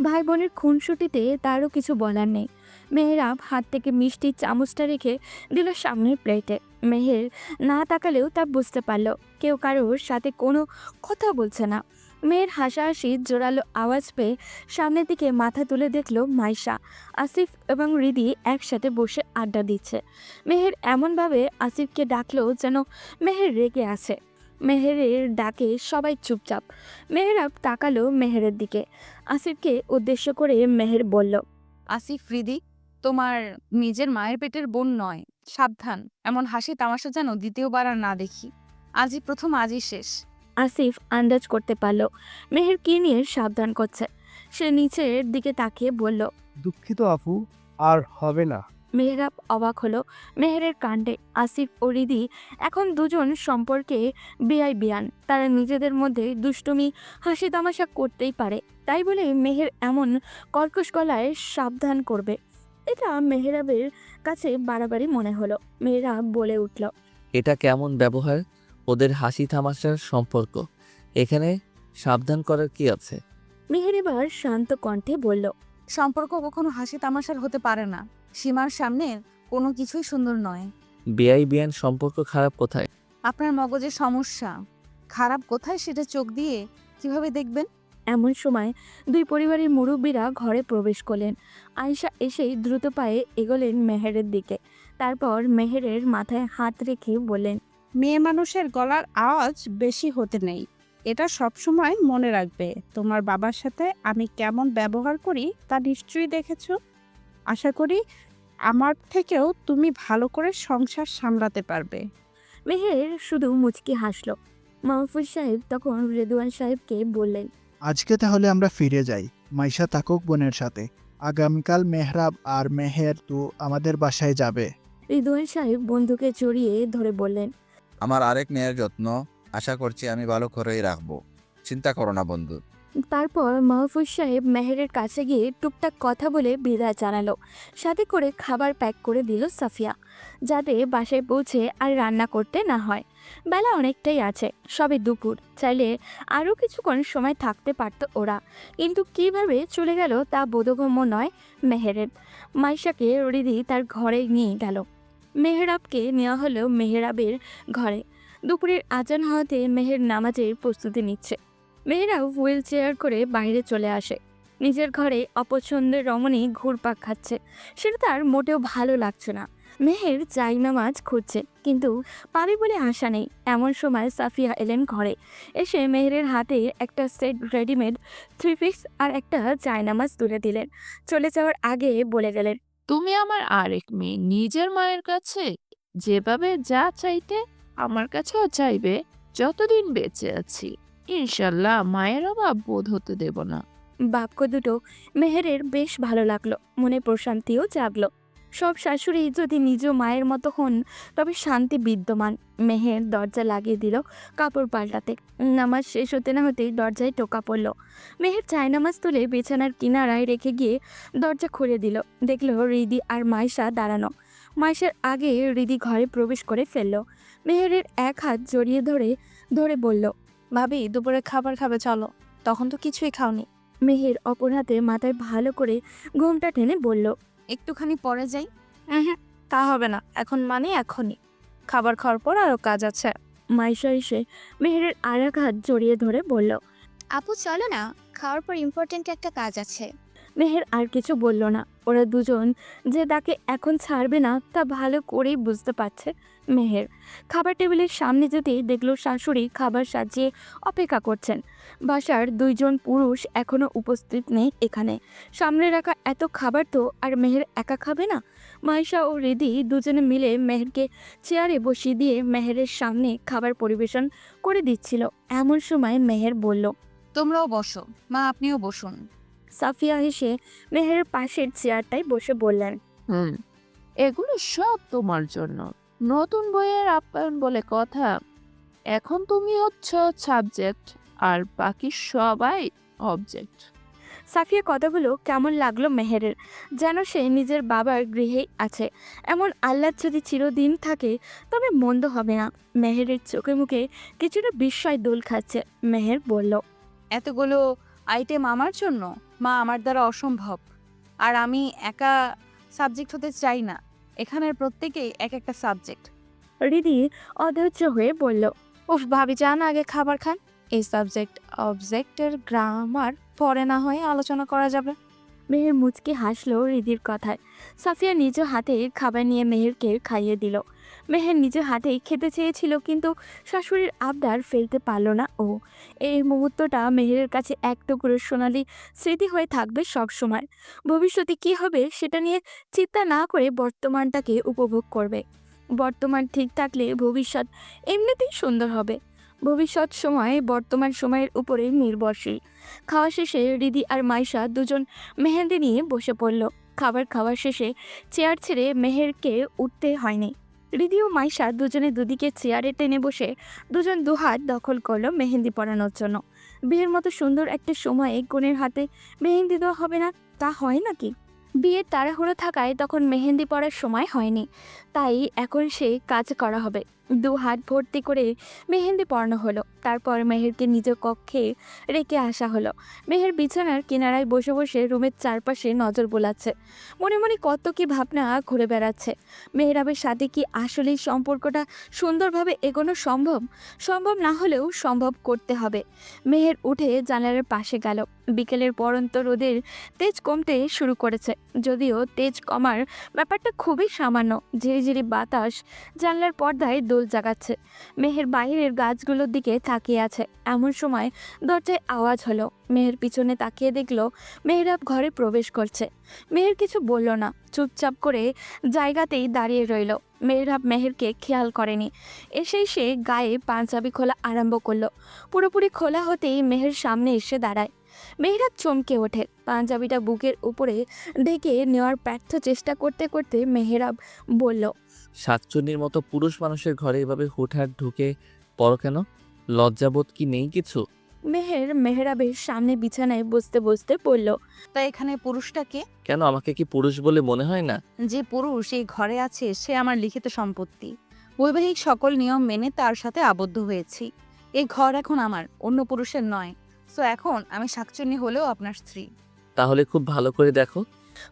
Speaker 2: ভাই বোনের খুনসুটিতে তারও কিছু বলার নেই। মেহরাব হাত থেকে মিষ্টির চামচটা রেখে দিল সামনের প্লেটে। মেহের না তাকালেও তা বুঝতে পারল কেউ কারোর সাথে কোনো কথা বলছে না। মেয়ের হাসাহাসি জোরালো আওয়াজ পেয়ে সামনের দিকে মাথা তুলে দেখল মাইশা, আসিফ এবং রিদি একসাথে বসে আড্ডা দিচ্ছে। মেহের এমনভাবে আসিফকে ডাকলো যেন মেহের রেগে আছে। মেহেরের ডাকে সবাই চুপচাপ। মেহরাব তাকালো মেহেরের দিকে। আসিফকে উদ্দেশ্য করে মেহের বলল,
Speaker 3: আসিফ, রিদি তোমার নিজের মায়ের পেটের বোন নয়, সাবধান। এমন হাসি তামাশা যেন দ্বিতীয়বার আর না দেখি। আজই প্রথম, আজই শেষ।
Speaker 2: আসিফ আন্দাজ করতে পারল মেহের কি নিয়ে সাবধান করছে। সে নিচের দিকে তাকিয়ে বলল,
Speaker 8: দুঃখিত আপু, আর হবে না।
Speaker 2: মেহরাব অবাক হলো মেহেরের কাণ্ডে। আসিফ ও রিদি এখন দুজন সম্পর্কে বিয়ান। তারা নিজেদের মধ্যে দুষ্টুমি হাসি তামাশা করতেই পারে। তাই বলে মেহের এমন কর্কশ গলায় সাবধান করবে, এটা মেহরাবের কাছে বাড়াবাড়ি মনে হলো। মেহরাব বলে উঠল,
Speaker 1: এটা কেমন ব্যবহার? ওদের হাসি তামাশার সম্পর্ক, এখানে সাবধান করার কি আছে?
Speaker 2: মেহের এবার শান্ত কণ্ঠে বলল,
Speaker 3: সম্পর্ক কখনো হাসি তামাশার হতে পারে না। সীমার সামনে কোনো কিছুই সুন্দর নয়।
Speaker 1: বিয়ান সম্পর্ক খারাপ কোথায়?
Speaker 3: আপনার মগজে সমস্যা। খারাপ কোথায় সেটা চোখ দিয়ে কিভাবে দেখবেন?
Speaker 2: এমন সময় 2 পরিবারের মুরব্বীরা ঘরে প্রবেশ করলেন। আয়েশা এসেই দ্রুত পায়ে এগোলেন মেহেরের দিকে। তারপর মেহেরের মাথায় হাত রেখে বললেন,
Speaker 5: মেয়ে মানুষের গলার আওয়াজ বেশি হতে নেই, এটা সবসময় মনে রাখবে। তোমার বাবার সাথে আমি কেমন ব্যবহার করি তা নিশ্চয়ই দেখেছো। আশা করি আমার থেকেও তুমি ভালো করে সংসার সামলাতে পারবে।
Speaker 2: মেহের শুধু মুচকি হাসল। মাহফুজ সাহেব তখন রেদওয়ান সাহেবকে বললেন,
Speaker 6: আজকে তাহলে আমরা ফিরে যাই। মাইশা থাকুক বোনের সাথে। আগামীকাল মেহরাব আর মেহের তো আমাদের বাসায় যাবে।
Speaker 2: রেদওয়ান সাহেব বন্ধুকে জড়িয়ে ধরে বললেন,
Speaker 9: আমার আরেক মেয়ের যত্ন আশা করছি আমি ভালো করেই রাখবো। চিন্তা করো না বন্ধু।
Speaker 2: তারপর মাহফুজ সাহেব মেহেরের কাছে গিয়ে টুকটাক কথা বলে বিদায় জানালো। সাথে করে খাবার প্যাক করে দিল সাফিয়া, যাতে বাসায় পৌঁছে আর রান্না করতে না হয়। বেলা অনেকটাই আছে, সবে দুপুর। চাইলে আরও কিছুক্ষণ সময় থাকতে পারত ওরা, কিন্তু কিভাবে চলে গেল তা বোধগম্য নয় মেহেরের। মাইশাকে রিদি তার ঘরে নিয়ে গেল। মেহরাবকে নেওয়া হলো মেহরাবের ঘরে। দুপুরের আজান হওয়াতে মেহের নামাজের প্রস্তুতি নিচ্ছে। মেয়েরাও হুইল চেয়ার করে বাইরে চলে আসে। নিজের ঘরে অপছন্দের রমণী ঘুরপাক খাচ্ছে, সেটা তার মোটেও ভালো লাগছে না। মেহের জায়নামাজ খুঁজছে, কিন্তু পাবে বলে আশা নেই। এমন সময় সাফিয়া এলেন ঘরে। এসে মেহেরের হাতে একটা সেট রেডিমেড 3 পিস আর একটা জায়নামাজ তুলে দিলেন। চলে যাওয়ার আগে বলে গেলেন,
Speaker 7: তুমি আমার আরেক মেয়ে, নিজের মায়ের কাছে যেভাবে যা চাইতে আমার কাছেও চাইবে যতদিন বেঁচে আছি। ইনশাল্লাহ মায়ের অভাব বোধ হতে দেব না।
Speaker 2: বাক্য দুটো মেহেরের বেশ ভালো লাগলো, মনে প্রশান্তিও জাগলো। সব শাশুড়ি যদি নিজ মায়ের মতো হন তবে শান্তি বিদ্যমান। মেহের দরজা লাগিয়ে দিল কাপড় পাল্টাতে। নামাজ শেষ হতে না হতেই দরজায় টোকা পড়ল। মেহের চায়নামাজ তুলে বিছানার কিনারায় রেখে গিয়ে দরজা খুলে দিল। দেখলো রিদি আর মাইশা দাঁড়ানো। মাইশার আগে রিদি ঘরে প্রবেশ করে ফেলল। মেহেরের এক হাত জড়িয়ে ধরে ধরে বলল,
Speaker 10: ভাবি দুপুরে খাবার খাবে চলো, তখন তো কিছুই খাওনি।
Speaker 2: মেহের অপর হাতে মাথায় ভালো করে ঘোমটা টেনে বলল,
Speaker 3: একটুখানি পরে যাই।
Speaker 10: হুম, তা হবে না, এখন মানে এখনই। খাবার খাওয়ার পর আরো কাজ আছে।
Speaker 2: মাইশা এসে মেহেরের আর এক হাত জড়িয়ে ধরে বলল।
Speaker 4: আপু চলো না, খাওয়ার পর ইম্পর্টেন্ট একটা কাজ আছে।
Speaker 2: মেহের আর কিছু বলল না। ওরা দুজন যে তাকে এখন ছাড়বে না তা ভালো করেই বুঝতে পারছে মেহের। খাবার টেবিলের সামনে যেতেই দেখলো শাশুড়ি খাবার সাজিয়ে অপেক্ষা করছেন। বাসার দুইজন পুরুষ এখনো উপস্থিত নেই এখানে। সামনে রাখা এত খাবার তো আর মেহের একা খাবে না। মাইশা ও রিদি দুজনে মিলে মেহেরকে চেয়ারে বসিয়ে দিয়ে মেহেরের সামনে খাবার পরিবেশন করে দিচ্ছিল। এমন সময় মেহের বলল,
Speaker 3: তোমরাও বসো, মা আপনিও বসুন।
Speaker 2: সাফিয়া হেসে মেহেরের পাশের চেয়ারটায় বসে বললেন,
Speaker 7: এগুলো সব তোমার জন্য। নতুন বইয়ের আপ্যায়ন বলে কথা। এখন তুমি হচ্ছ সাবজেক্ট আর বাকি সবাই অবজেক্ট।
Speaker 2: সাফিয়া কথাগুলো কেমন লাগলো মেহেরের, যেন সে নিজের বাবার গৃহেই আছে। এমন আল্লাহ যদি চিরদিন থাকে তবে মন্দ হবে না। মেহেরের চোখে মুখে কিছুটা বিস্ময় দোল খাচ্ছে। মেহের বলল,
Speaker 3: এতগুলো আইটেম আমার জন্য? মা আমার দ্বারা অসম্ভব। আর আমি একা সাবজেক্ট হতে চাই না, এখানের প্রত্যেকেই এক একটা সাবজেক্ট।
Speaker 2: রিদি অধৈর্য হয়ে বলল,
Speaker 10: উফ ভাবি যান আগে খাবার খান। এই সাবজেক্ট অবজেক্টের গ্রামার পরে না হয়ে আলোচনা করা যাবে।
Speaker 2: মেহের মুচকি হাসলো রিদির কথায়। সাফিয়া নিজ হাতে খাবার নিয়ে মেহেরকে খাইয়ে দিল। মেহের নিজ হাতেই খেতে চেয়েছিল, কিন্তু শাশুড়ির আবদার ফেলতে পারল না ও। এই মুহূর্তটা মেহেরের কাছে এক টুকরো সোনালি স্মৃতি হয়ে থাকবে সব সময়। ভবিষ্যতে কি হবে সেটা নিয়ে চিন্তা না করে বর্তমানটাকে উপভোগ করবে। বর্তমান ঠিক থাকলে ভবিষ্যৎ এমনিতেই সুন্দর হবে। ভবিষ্যৎ সময় বর্তমান সময়ের উপরে নির্ভরশীল। খাওয়া শেষে রিদি আর মাইশা দুজন মেহেন্দি নিয়ে বসে পড়ল। খাবার খাওয়ার শেষে চেয়ার ছেড়ে মেহেরকে উঠতে হয়নি। রিদি ও মাইশা দুজনে দুদিকে চেয়ারে টেনে বসে দুজন দুহাত দখল করলো মেহেন্দি পরানোর জন্য। বিয়ের মতো সুন্দর একটা সময়ে কনের হাতে মেহেন্দি দেওয়া হবে না, তা হয় নাকি? বিয়ের তাড়াহুড়ো থাকায় তখন মেহেন্দি পরার সময় হয়নি, তাই এখন সে কাজ করা হবে। দু হাত ভর্তি করে মেহেন্দি পরানো হলো। তারপর মেহেরকে নিজ কক্ষে রেখে আসা হলো। মেহের বিছানার কিনারায় বসে বসে রুমের চারপাশে নজর বোলাচ্ছে। মনে মনে কত কি ভাবনা ঘুরে বেড়াচ্ছে। মেহেরাবের সাথে কি আসলেই সম্পর্কটা সুন্দরভাবে এগোনো সম্ভব? সম্ভব না হলেও সম্ভব করতে হবে। মেহের উঠে জানালার পাশে গেল। বিকেলের পরন্ত রোদের তেজ কমতে শুরু করেছে, যদিও তেজ কমার ব্যাপারটা খুবই সামান্য। ঝিরিঝিরি বাতাস জানলার পর্দায় দোল জাগাচ্ছে। মেহের বাইরের গাছগুলোর দিকে তাকিয়ে আছে। এমন সময় দরজায় আওয়াজ হলো। মেহের পিছনে তাকিয়ে দেখলো মেহেরাব ঘরে প্রবেশ করছে। মেহের কিছু বলল না, চুপচাপ করে জায়গাতেই দাঁড়িয়ে রইল। মেহেরাব মেহেরকে খেয়াল করেনি। এসেই সে গায়ে পাঞ্জাবি খোলা আরম্ভ করলো। পুরোপুরি খোলা হতেই মেহের সামনে এসে দাঁড়ায়। মেহেরাব চমকে ওঠে। পাঞ্জাবিটা বুকের উপরে ঢেকে নেওয়ার ব্যর্থ চেষ্টা করতে করতে মেহেরাব বলল,
Speaker 1: শাকচুন্নির মতো পুরুষ মানুষের ঘরে এভাবে হুটহাট ঢুকে পড়ো কেন? লজ্জাবোধ কি নেই কিছু?
Speaker 2: মেহের মেহেরাবের সামনে বিছানায় বসতে বসতে বলল,
Speaker 3: তা এখানে পুরুষটাকে?
Speaker 1: কেন আমাকে কি পুরুষ বলে মনে হয় না?
Speaker 3: যে পুরুষ এই ঘরে আছে সে আমার লিখিত সম্পত্তি। বৈবাহিক সকল নিয়ম মেনে তার সাথে আবদ্ধ হয়েছি। এই ঘর এখন আমার, অন্য পুরুষের নয়। সো এখন আমি শাকচুন্নি হলেও আপনার স্ত্রী।
Speaker 1: তাহলে খুব ভালো করে দেখো।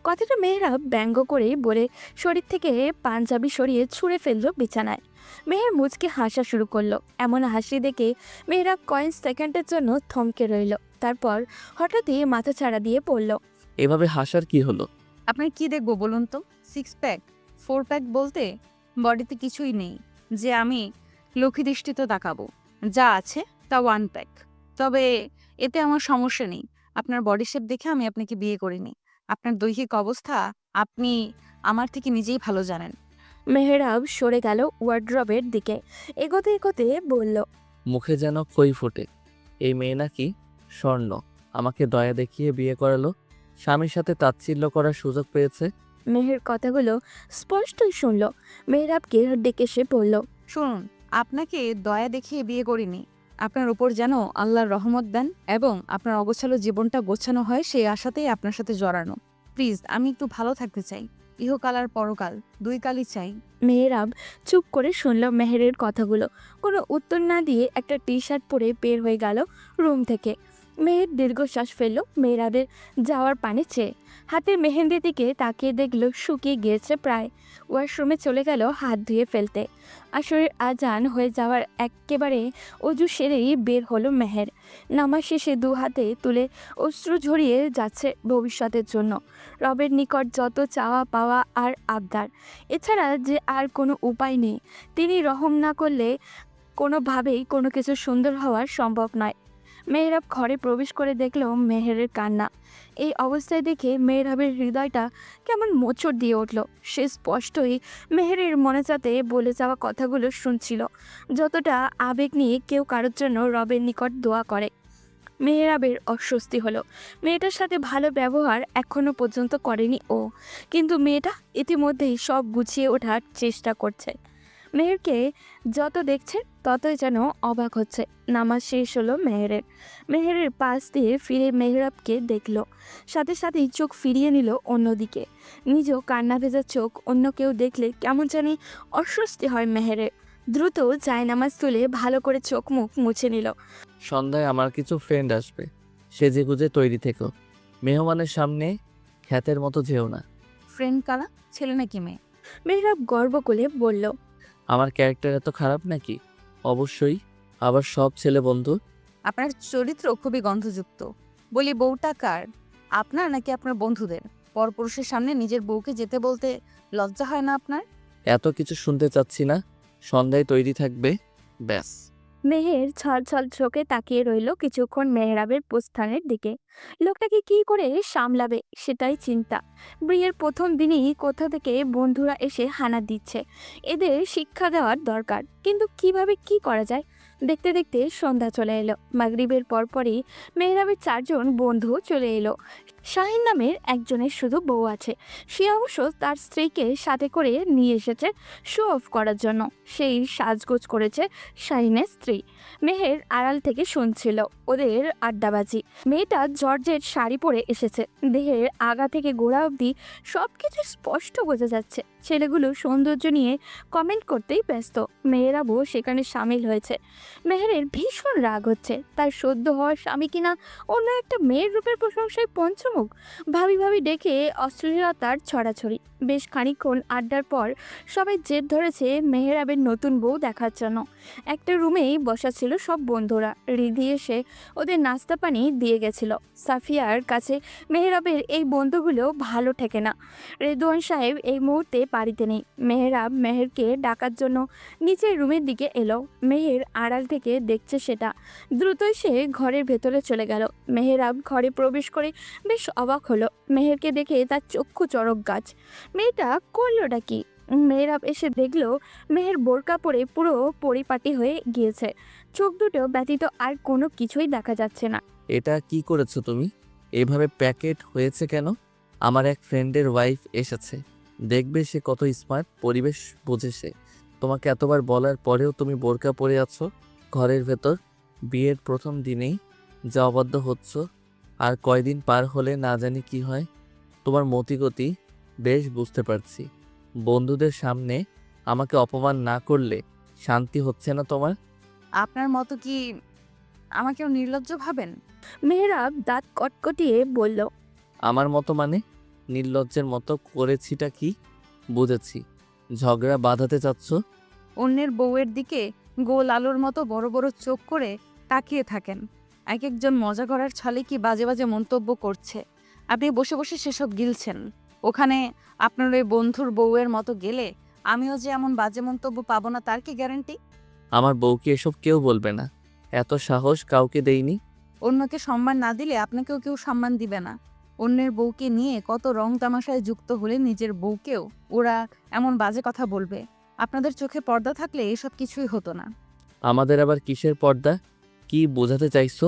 Speaker 2: কথাটা মেহেরাব ব্যঙ্গ করে বলে শরীর থেকে পাঞ্জাবি সরিয়ে ছুঁড়ে ফেললো বিছানায়। মেহের মুচকে হাসা শুরু করলো। এমন হাসি দেখে মেহেরাব কয়েক সেকেন্ডের জন্য থমকে রইল। তারপর হঠাৎই মাথা ছাড়া দিয়ে পড়ল,
Speaker 1: এভাবে হাসার কি হলো?
Speaker 3: আপনার কি দেখবো বলুন তো? 6 প্যাক 4 প্যাক বলতে বডিতে কিছুই নেই যে আমি লক্ষ্মী দৃষ্টিতে তাকাবো। যা আছে তা 1 প্যাক। তবে এতে আমার সমস্যা নেই। আপনার বডি শেপ দেখে আমি আপনাকে বিয়ে করিনি। আপনার দৈহিক অবস্থা আপনি আমার থেকে নিজেই ভালো জানেন।
Speaker 2: মেহেরাব সরে গেল ওয়ার্ড্রবের দিকে। এগোতে এগোতে বলল,
Speaker 1: মুখে যেন খই ফোটে। এই মেয়ে নাকি স্বর্ণ? আমাকে দয়া দেখিয়ে বিয়ে করালো, স্বামীর সাথে তাচ্ছিল্য করার সুযোগ পেয়েছে।
Speaker 2: মেহের কথাগুলো স্পষ্টই শুনল। মেহরাবকে ডেকে সে বলল,
Speaker 3: শুনুন, আপনাকে দয়া দেখিয়ে বিয়ে করিনি। আপনার উপর যেন আল্লাহর রহমত দেন এবং আপনার অগোছালো জীবনটা গোছানো হয় সেই আশাতেই আপনার সাথে জড়ানো। প্লিজ, আমি একটু ভালো থাকতে চাই। ইহকাল আর পরকাল 2 কালই চাই।
Speaker 2: মেহরাব চুপ করে শুনল মেহেরের কথাগুলো। কোনো উত্তর না দিয়ে একটা টি শার্ট পরে বের হয়ে গেল রুম থেকে। মেহের দীর্ঘশ্বাস ফেলল মেহরাবের যাওয়ার পানে চেয়ে। হাতের মেহেন্দির দিকে তাকিয়ে দেখল শুকিয়ে গিয়েছে প্রায়। ওয়াশরুমে চলে গেল হাত ধুয়ে ফেলতে। আসরের আজান হয়ে যাওয়ার একেবারে অজু সেরেই বের হলো মেহের। নামাজ শেষে 2 হাতে তুলে অশ্রু ঝরিয়ে যাচ্ছে ভবিষ্যতের জন্য। রবের নিকট যত চাওয়া পাওয়া আর আবদার, এছাড়া যে আর কোনো উপায় নেই। তিনি রহম না করলে কোনোভাবেই কোনো কিছু সুন্দর হওয়া সম্ভব নয়। মেহরাব ঘরে প্রবেশ করে দেখল মেহেরের কান্না। এই অবস্থায় দেখে মেহরাবের হৃদয়টা কেমন মোচড় দিয়ে উঠল। সে স্পষ্টই মেহেরের মনেচাতে বলে যাওয়া কথাগুলো শুনছিল, যতটা আবেগ নিয়ে কেউ কারোর জন্য রবের নিকট দোয়া করে। মেহরাবের অস্বস্তি হলো। মেয়েটার সাথে ভালো ব্যবহার এখনো পর্যন্ত করেনি ও, কিন্তু মেয়েটা ইতিমধ্যেই সব গুছিয়ে ওঠার চেষ্টা করছে। মেহেরকে যত দেখছে ততই যেন অবাক হচ্ছে। নামাজ শেষ হলো মেহেরের। মেহেরের পাশ দিয়ে ফিরে মেহরাবকে দেখল, সাথে সাথেই চোখ ফিরিয়ে নিল অন্যদিকে। নিজেও কান্না ভেজা চোখ অন্য কেউ দেখলে কেমন জানি অস্বস্তি হয় মেহেরের। দ্রুত জায়নামাজ তুলে ভালো করে চোখ মুখ মুছে নিল।
Speaker 1: সন্ধ্যায় আমার কিছু ফ্রেন্ড আসবে, সেজেগুজে তৈরি থেকো। মেহমানের সামনে খ্যাতের মতো যেও না।
Speaker 3: ফ্রেন্ড কারা, ছেলে নাকি মেয়ে?
Speaker 2: মেহরাব গর্ব করে বলল,
Speaker 1: আমার ক্যারেক্টার এত খারাপ নাকি? অবশ্যই। আবার সব ছেলে বন্ধু?
Speaker 3: আপনার চরিত্র খুবই গন্ধযুক্ত। বলি, বউটা কার, আপনার নাকি আপনার বন্ধুদের? পরপুরুষের সামনে নিজের বউকে যেতে বলতে লজ্জা হয় না আপনার?
Speaker 1: এত কিছু শুনতে চাচ্ছি না। সন্ধ্যায় তৈরি থাকবে, ব্যাস।
Speaker 2: মেহের ছলছল চোখে তাকিয়ে রইল কিছুক্ষণ মেহরাবের প্রস্থানের দিকে। লোকটাকে কি করে সামলাবে সেটাই চিন্তা। বিয়ের প্রথম দিনেই কোথা থেকে বন্ধুরা এসে হানা দিচ্ছে। এদের শিক্ষা দেওয়ার দরকার, কিন্তু কিভাবে কি করা যায়? দেখতে দেখতে সন্ধ্যা চলে এলো। মাগরিবের পরপরই মেহরাবের 4 জন বন্ধু চলে এলো। শাহিন নামের একজনের শুধু বউ আছে। সে অবশ্য তার স্ত্রীকে সাথে করে নিয়ে এসেছে শো অফ করার জন্য। সেই সাজগোজ করেছে শাহিনের স্ত্রী। মেহের আড়াল থেকে শুনছিল ওদের আড্ডাবাজি। মেয়েটা জর্জেট শাড়ি পরে এসেছে। দেহের আগা থেকে গোড়া অবধি সবকিছু স্পষ্ট বোঝা যাচ্ছে। ছেলেগুলো সৌন্দর্য নিয়ে কমেন্ট করতেই ব্যস্ত। মেয়েরাও সেখানে সামিল হয়েছে। মেহেরের ভীষণ রাগ হচ্ছে। তার সদ্য হওয়ার স্বামী কিনা অন্য একটা মেয়ের রূপের প্রশংসায় পঞ্চমুখ। ভাবি ভাবি ডেকে অশ্লীলতার ছড়াছড়ি। বেশ খানিকক্ষণ আড্ডার পর সবাই জেদ ধরেছে মেহরাবের নতুন বউ দেখার জন্য। একটা রুমেই বসা ছিল সব বন্ধুরা। রিধি এসে ওদের নাস্তা পানি দিয়ে গেছিল। সাফিয়ার কাছে মেহরাবের এই বন্ধুগুলো ভালো ঠেকে না। রেদওয়ান সাহেব এই মুহূর্তে বাড়িতে নেই। মেহরাব মেহেরকে ডাকার জন্য নিচের রুমের দিকে এলো। মেহের আড়াল থেকে দেখছে সেটা। দ্রুতই সে ঘরের ভেতরে চলে গেল। মেহরাব ঘরে প্রবেশ করে বেশ অবাক হলো। মেহেরকে দেখে তার চক্ষু চড়ক গাছ। মেয়েটা করলোটা কি? মেহরাব এসে দেখলো মেহের বোরকা পরে পুরো পরিপাটি হয়ে গিয়েছে। চোখ দুটো ব্যতীত আর কোনো কিছুই দেখা যাচ্ছে না।
Speaker 1: এটা কি করেছো তুমি? এভাবে প্যাকেট হয়েছে কেন? আমার এক ফ্রেন্ডের ওয়াইফ এসেছে, দেখবে সে কত স্মার্ট, পরিবেশ বোঝে সে। তোমাকে এতবার বলার পরেও তুমি বোরকা পরে আছো ঘরের ভেতর। বিয়ের প্রথম দিনেই যা অবাধ্য হচ্ছ, আর কয়দিন পার হলে না জানি কি হয়। তোমার মতিগতি বেশ বুঝতে পারছি। বন্ধুদের সামনে আমাকে অপমান না করলে শান্তি হচ্ছে না তোমার?
Speaker 3: আপনার মতো কি আমাকেও নির্লজ্জ ভাবেন?
Speaker 2: মেহরাব দাঁত কটকটিয়ে বলল,
Speaker 1: আমার মতো মানে? নির্লজ্জের মতো করেছিটা কি? বুঝেছি, ঝগড়া বাঁধাতে চাচ্ছ।
Speaker 3: অন্যের বউয়ের দিকে গোল আলোর মতো বড় বড় চোখ করে তাকিয়ে থাকেন। এক একজন মজা করার ছলে কি বাজে বাজে মন্তব্য করছে। আপনি বসে বসে সেসব গিলছেন। ওখানে আপনার ওই বন্ধুর বউয়ের মতো গেলে আমিও যে এমন বাজে মন্তব্য পাবো না তার কি গ্যারান্টি?
Speaker 1: আমার বউকে এসব কেউ বলবে না, এত সাহস কাউকে দেইনি।
Speaker 3: অন্যকে সম্মান না দিলে আপনাকেও কেউ সম্মান দিবে না। অন্যের বউকে নিয়ে কত রং তামাশায় যুক্ত হলে নিজের বউকেও ওরা এমন বাজে কথা বলবে। আপনাদের চোখে পর্দা থাকলে এসব কিছুই হতো না।
Speaker 1: আমাদের আবার কিসের পর্দা? কি বোঝাতে চাইছো?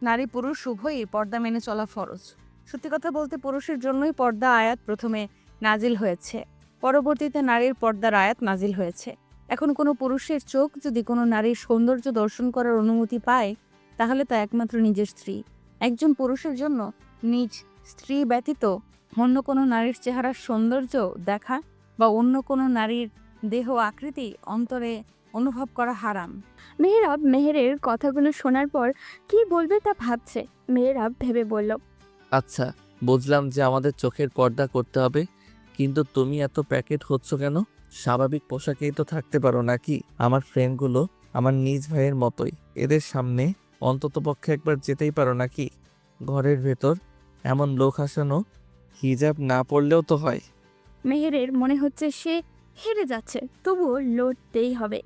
Speaker 3: নারী পুরুষ উভয়ই পর্দা মেনে চলা ফরজ। সত্যি কথা বলতে পুরুষের জন্যই পর্দা আয়াত প্রথমে নাজিল হয়েছে, পরবর্তীতে নারীর পর্দার আয়াত নাজিল হয়েছে। এখন কোনো পুরুষের চোখ যদি কোনো নারীর সৌন্দর্য দর্শন করার অনুমতি পায়, তাহলে তা একমাত্র নিজের স্ত্রী। একজন পুরুষের জন্য নিজ স্ত্রী ব্যতীত অন্য কোনো নারীর চেহারার সৌন্দর্য দেখা বা অন্য কোনো নারীর দেহ আকৃতি অন্তরে অনুভব করা হারাম।
Speaker 2: মেহরাব মেহেরের কথাগুলো শোনার পর কি বলবে তা ভাবছে। মেহরাব ভেবে বলল,
Speaker 1: আচ্ছা, বুঝলাম যে আমাদের চোখের পর্দা করতে হবে, কিন্তু তুমি এত প্যাকেট হচ্ছ কেন? স্বাভাবিক পোশাকেই তো থাকতে পারো নাকি? আমার ফ্রেন্ডগুলো আমার নিজ ভাইয়ের মতোই, এদের সামনে অন্ততপক্ষে একবার যেতেই পারো নাকি? ঘরের ভেতর এমন লোক হাসানো, হিজাব না পড়লেও তো হয়।
Speaker 2: মেহেরের মনে হচ্ছে সে হেরে যাচ্ছে, তবুও লড়তেই হবে।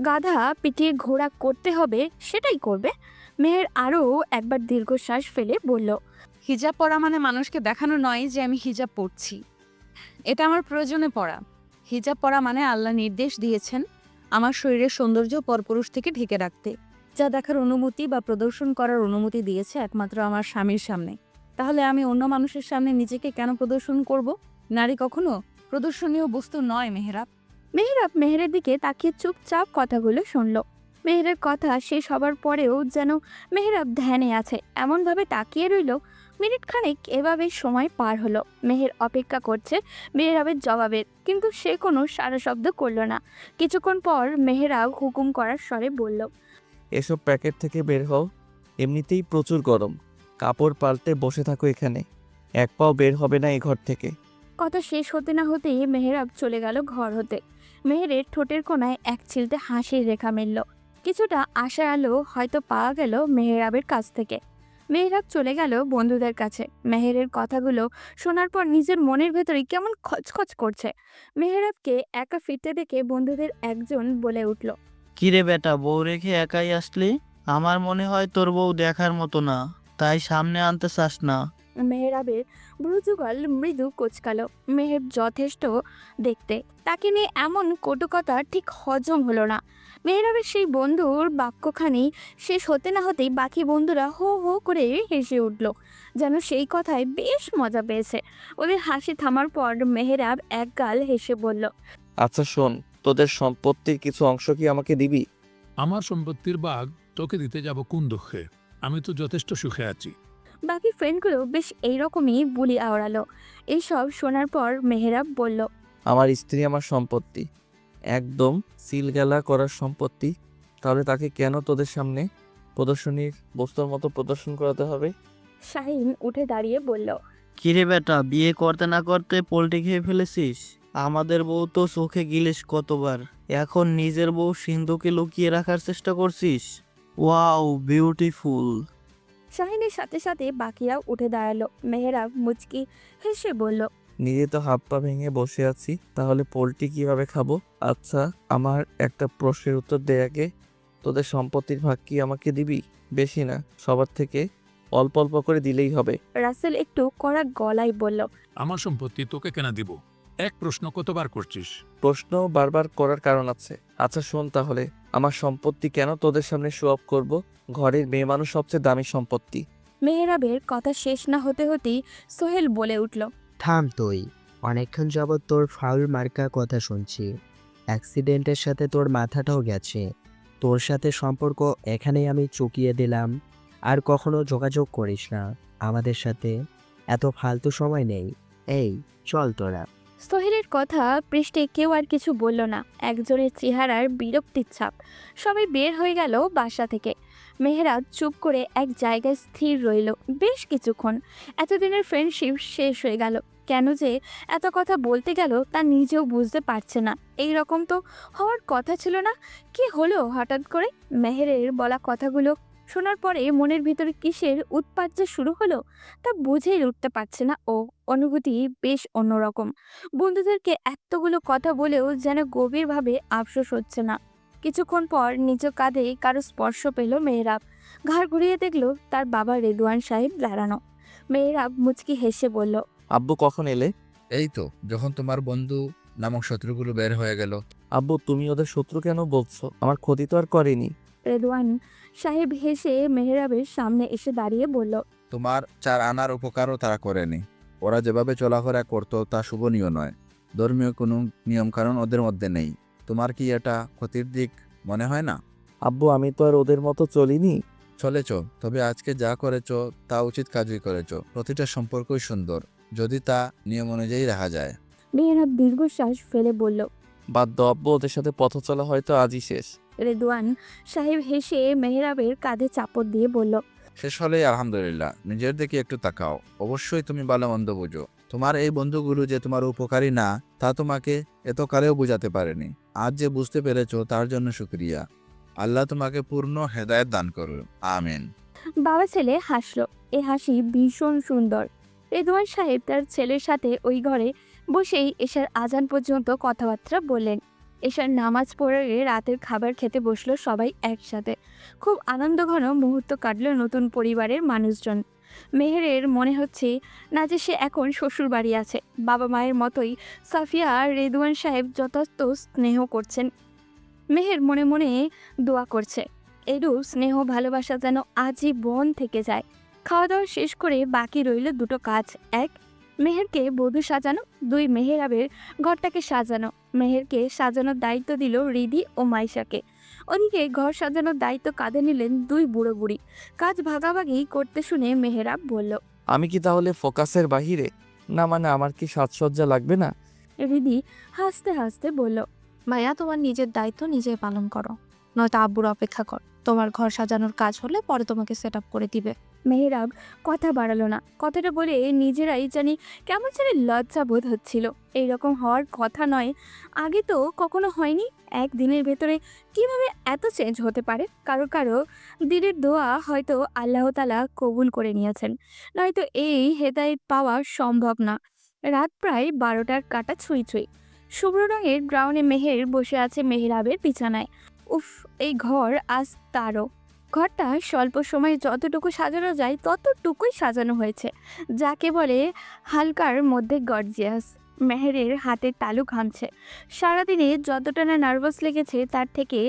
Speaker 2: গাধা পিটিয়ে ঘোড়া করতে হবে, সেটাই করবে। মেহের আরও একবার দীর্ঘশ্বাস ফেলে বলল,
Speaker 3: হিজাব পরা মানে মানুষকে দেখানো নয় যে আমি হিজাব পরছি, এটা আমার প্রয়োজনে পরা। হিজাব পরা মানে আল্লাহ নির্দেশ দিয়েছেন আমার শরীরের সৌন্দর্য পরপুরুষ থেকে ঢেকে রাখতে। যা দেখার অনুমতি বা প্রদর্শন করার অনুমতি দিয়েছে একমাত্র আমার স্বামীর সামনে। তাহলে আমি অন্য মানুষের সামনে নিজেকে কেন প্রদর্শন করব? নারী কখনো প্রদর্শনীয় বস্তু নয় মেহরাব।
Speaker 2: মেহরাব মেহেরের দিকে তাকিয়ে চুপচাপ কথাগুলো শুনল। মেহেরের কথা শেষ হবার পরেও যেন মেহরাব ধ্যানে আছে, এমনভাবে তাকিয়ে রইল। মিনিট খানেক এভাবে সময় পার হলো। মেহের অপেক্ষা করছে মেহরাবের জবাবের, কিন্তু সে কোনো সারা শব্দ করল না। কিছুক্ষণ পর মেহরাব হুকুম করার স্বরে বলল,
Speaker 1: এসব প্যাকেট থেকে বের হও, এমনিতেই প্রচুর গরম। কাপড় পাল্টে বসে থাকো এখানে, এক পাও বের হবে না এই ঘর থেকে।
Speaker 2: কথা শেষ হতে না হতেই মেহরাব চলে গেল ঘর হতে। মেহেরের ঠোঁটের কোণায় এক ছিলতে হাসির রেখা মিলল। কিছুটা আশার আলো হয়তো পাওয়া গেল মেহরাবের কাছ থেকে। মেহরাব চলে গেল বন্ধুদের কাছে। মেহেরের কথাগুলো শোনার পর নিজের মনের ভেতরে কেমন খচখচ করছে। মেহরাবকে একা ফিরতে দেখে বন্ধুদের একজন বলে উঠল,
Speaker 11: কিরে বেটা, বউ রেখে একাই আসলি? আমার মনে হয় তোর বউ দেখার মতো না, তাই সামনে আনতে চাস না।
Speaker 2: মেহরাবের ভ্রুযুগল মৃদু কোচকালো। মেহের যথেষ্ট দেখতে, তাকে নিয়ে এমন কটু কথা ঠিক হজম হলো না। মেহরাবের সেই বন্ধুর বাক্যখানি শেষ হতে না হতেই বাকি বন্ধুরা হো হো করে হেসে উঠল, যেন সেই কথায় বেশ মজা পেয়েছে। ওদের হাসি থামার পর মেহরাব একগাল হেসে বলল,
Speaker 1: আচ্ছা শোন, তোদের সম্পত্তির কিছু অংশ কি আমাকে দিবি?
Speaker 12: আমার সম্পত্তির ভাগ তোকে দিতে যাব কোন দুঃখে? আমি তো যথেষ্ট সুখে আছি।
Speaker 2: বাকি ফ্রেন্ডগুলো বেশ এইরকমই বুলি আওড়ালো। এইসব শোনার পর মেহরাব বলল,
Speaker 1: আমার স্ত্রী আমার সম্পত্তি, একদম সিলগালা করার সম্পত্তি। তাহলে তাকে কেন তোদের সামনে প্রদর্শনীর বস্তুর মতো প্রদর্শন করাতে হবে?
Speaker 2: শাহিন উঠে দাঁড়িয়ে বলল,
Speaker 11: কিরে বেটা, বিয়ে করতে না করতে পোল্ট্রি খেয়ে ফেলেছিস? আমাদের বউ তো চোখে গিলিস কতবার, এখন নিজের বউ সিন্ধুকে লুকিয়ে রাখার চেষ্টা করছিস? Wow, beautiful.
Speaker 2: শাহিনের সাথে সাথে বাকিরাও উঠে দাঁড়ালো। মেহরাব মুচকি হেসে বলল,
Speaker 1: নিজে তো হাত পা ভেঙে বসে আছি, তাহলে পোল্ট্রি কিভাবে খাবো? আচ্ছা, আমার একটা প্রশ্নের উত্তর দে আগে। তোদের সম্পত্তির ভাগ কি আমাকে দিবি? বেশি না, সবার থেকে অল্প অল্প করে দিলেই হবে।
Speaker 2: রাসেল একটু কড়া গলায় বলল,
Speaker 12: আমার সম্পত্তি তোকে কেন দিব? এক প্রশ্ন কতবার করছিস?
Speaker 1: প্রশ্ন বারবার করার কারণ আছে। আচ্ছা শোন তাহলে, আমার সম্পত্তি কেন তোদের সামনে শো অফ করবো? ঘরের মেয়ে মানুষ সবচেয়ে দামি সম্পত্তি।
Speaker 2: মেহরাবের কথা শেষ না হতে হতেই সোহেল বলে উঠল,
Speaker 13: থাম তুই, অনেকক্ষণ যাবৎ তোর ফাউল মার্কা কথা শুনছি। অ্যাক্সিডেন্টের সাথে তোর মাথাটাও গেছে। তোর সাথে সম্পর্ক এখানেই আমি চুকিয়ে দিলাম। আর কখনো যোগাযোগ করিস না আমাদের সাথে, এত ফালতু সময় নেই। এই চল তোরা।
Speaker 2: সোহেলের কথা পৃষ্ঠে কেউ আর কিছু বলল না। একজনের চেহারার বিরক্তির ছাপ। সবাই বের হয়ে গেল বাসা থেকে। মেহরাব চুপ করে এক জায়গায় স্থির রইল বেশ কিছুক্ষণ। এতদিনের ফ্রেন্ডশিপ শেষ হয়ে গেল। কেন যে এত কথা বলতে গেল তা নিজেও বুঝতে পারছে না। এই রকম তো হওয়ার কথা ছিল না। কি হলো হঠাৎ করে? মেহেরের বলা কথাগুলো শোনার পরে মনের ভিতরে কিসের উৎপাত যে শুরু হলো তা বুঝেই উঠতে পারছে না ও। অনুভূতি বেশ অন্যরকম। বন্ধুদেরকে এতগুলো কথা বলেও যেন গভীরভাবে আফসোস হচ্ছে না। কিছুক্ষণ পর নিজ কাঁধে কারো স্পর্শ পেল মেহরাব। ঘাড় ঘুরিয়ে দেখলো তার বাবা রেদওয়ান সাহেব দাঁড়ানো। মেহরাব মুচকি হেসে বলল,
Speaker 1: আব্বু কখন এলে?
Speaker 9: এই তো যখন তোমার বন্ধু নামক শত্রুগুলো বের হয়ে গেল।
Speaker 1: আব্বু, তুমি ওদের শত্রু কেন বলছো? আমার ক্ষতি তো আর করেনি।
Speaker 2: রেদওয়ান সাহেব হেসে মেহরাবের সামনে এসে দাঁড়িয়ে বলল,
Speaker 9: তোমার 4 আনার উপকারও তারা করেনি। ওরা যেভাবে চলাফেরা করতো তা শুভনীয় নয়। ধর্মীয় কোনো নিয়মকানুন ওদের মধ্যে নেই। তোমার কি এটা ক্ষতির দিক মনে হয় না?
Speaker 1: আব্বু, আমি তো আর ওদের মতো চলিনি।
Speaker 9: চলেছ, তবে আজকে যা করেছ তা উচিত কাজই করেছ। প্রতিটা সম্পর্কই সুন্দর যদি তা নিয়ম অনুযায়ী রাখা যায়।
Speaker 2: মেহরাব দীর্ঘশ্বাস ফেলে বলল।
Speaker 1: বাধ্য আব্বু, ওদের সাথে পথ চলা হয়তো আজই শেষ।
Speaker 2: রেদওয়ান সাহেব হেসে মেহরাবের কাঁধে চাপড় দিয়ে বলল,
Speaker 9: শেষ হলেই আলহামদুলিল্লাহ। নিজের দিকে একটু তাকাও। অবশ্যই তুমি ভালো মন্দ বুঝো। তোমার এই বন্ধুগুলো যে তোমার উপকারী না তা তোমাকে এতকালেও বোঝাতে পারেনি। আজ যে বুঝতে পেরেছো তার জন্য শুকরিয়া। আল্লাহ তোমাকে পূর্ণ হেদায়েত দান করুন, আমিন।
Speaker 2: বাবা ছেলে হাসলো। এ হাসি ভীষণ সুন্দর। রেদওয়ান সাহেব তার ছেলের সাথে ওই ঘরে বসেই এশার আজান পর্যন্ত কথাবার্তা বললেন। এশার নামাজ পড়ে রাতের খাবার খেতে বসলো সবাই একসাথে। খুব আনন্দঘন মুহূর্ত কাটলো নতুন পরিবারের মানুষজন। মেহেরের মনে হচ্ছে না যে সে এখন শ্বশুর বাড়ি আছে। বাবা মায়ের মতোই সাফিয়া আর রেদওয়ান সাহেব যথার্থ স্নেহ করছেন। মেহের মনে মনে দোয়া করছে এরূপ স্নেহ ভালোবাসা যেন আজীবন থেকে যায়। খাওয়া দাওয়া শেষ করে বাকি রইল দুটো কাজ। 1, মেহেরকে বধূ সাজানো। 2, মেহেরাবের ঘরটাকে সাজানো। মেহেরকে সাজানোর দায়িত্ব দিল রিদি ও মাইশাকে। ওদিকে ঘর সাজানোর দায়িত্ব কাঁধে নিলেন 2 বুড়ো বুড়ি। কাজ ভাগাভাগি করতে শুনে মেহেরাব বলল,
Speaker 1: আমি কি তাহলে ফোকাসের বাহিরে? না মানে আমার কি সাজসজ্জা লাগবে না?
Speaker 2: রিদি হাসতে হাসতে বলল,
Speaker 10: ভাইয়া, তোমার নিজের দায়িত্ব নিজে পালন করো, নয়তো আব্বুর অপেক্ষা কর। তোমার ঘর সাজানোর কাজ হলে পরে তোমাকে সেট আপ করে দিবে।
Speaker 2: মেহেরাব কথা বাড়ালো না। কথাটা বলে নিজেরাই জানি কেমন জানি লজ্জা বোধ হচ্ছিল। এইরকম হওয়ার কথা নয়, আগে তো কখনো হয়নি। একদিনের ভেতরে কিভাবে এত চেঞ্জ হতে পারে? কারো কারো দিনের দোয়া হয়তো আল্লাহ তাআলা কবুল করে নিয়েছেন, নয়তো এই হেদায়েত পাওয়া সম্ভব না। রাত প্রায় 12টার কাটা ছুঁই ছুঁই। শুভ্র রঙের গ্রাউন্ডে মেহের বসে আছে মেহেরাবের বিছানায়। উফ, এই ঘর আজ তারও। ঘরটা স্বল্প সময়ে যতটুকু সাজানো যায় ততটুকুই সাজানো হয়েছে, যাকে বলে হালকার মধ্যে গর্জিয়াস। মেহেরের হাতের তালু ঘামছে। সারাদিনে যতটা না নার্ভাস লেগেছে তার থেকে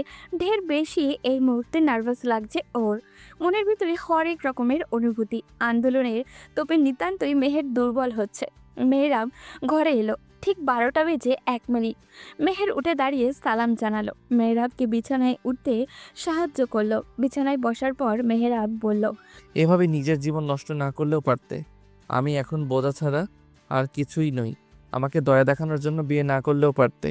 Speaker 2: ঢের বেশি এই মুহূর্তে নার্ভাস লাগছে ওর। মনের ভিতরে হরেক রকমের অনুভূতি। আন্দোলনের তোপে নিতান্তই মেহের দুর্বল হচ্ছে। মেহেরাব ঘরে এলো ঠিক 12টা বেজে 1 মিনিট। মেহের উঠে দাঁড়িয়ে সালাম জানালো। মেহরাবকে বিছানায় উঠতে সাহায্য করলো। বিছানায় বসার পর মেহরাব বলল,
Speaker 1: এভাবে নিজের জীবন নষ্ট না করলেও পারতে। আমি এখন বোঝা ছাড়া আর কিছুই নই। আমাকে দয়া দেখানোর জন্য বিয়ে না করলেও পারতে।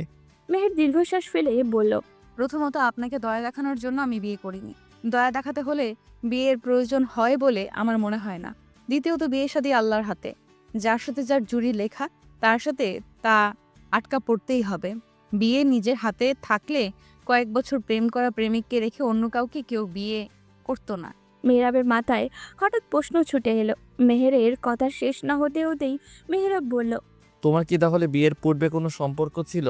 Speaker 2: মেহের দীর্ঘশ্বাস ফেলে বলল,
Speaker 3: প্রথমত আপনাকে দয়া দেখানোর জন্য আমি বিয়ে করিনি। দয়া দেখাতে হলে বিয়ের প্রয়োজন হয় বলে আমার মনে হয় না। দ্বিতীয়ত, বিয়ে শাদী আল্লাহর হাতে। যার সাথে যার জুড়ি লেখা তার সাথে তা আটকা পড়তেই হবে। বিয়ে নিজের হাতে থাকলে কয়েক বছর প্রেম করা প্রেমিককে রেখে অন্য কাউকে কেউ বিয়ে করতো না।
Speaker 2: মেহরাবের মাথায় হঠাৎ প্রশ্ন ছুটে এলো। মেহেরের কথা শেষ না হতে হতেই মেহরাব বলল,
Speaker 1: তোমার কি তাহলে বিয়ের পূর্বে কোনো সম্পর্ক ছিল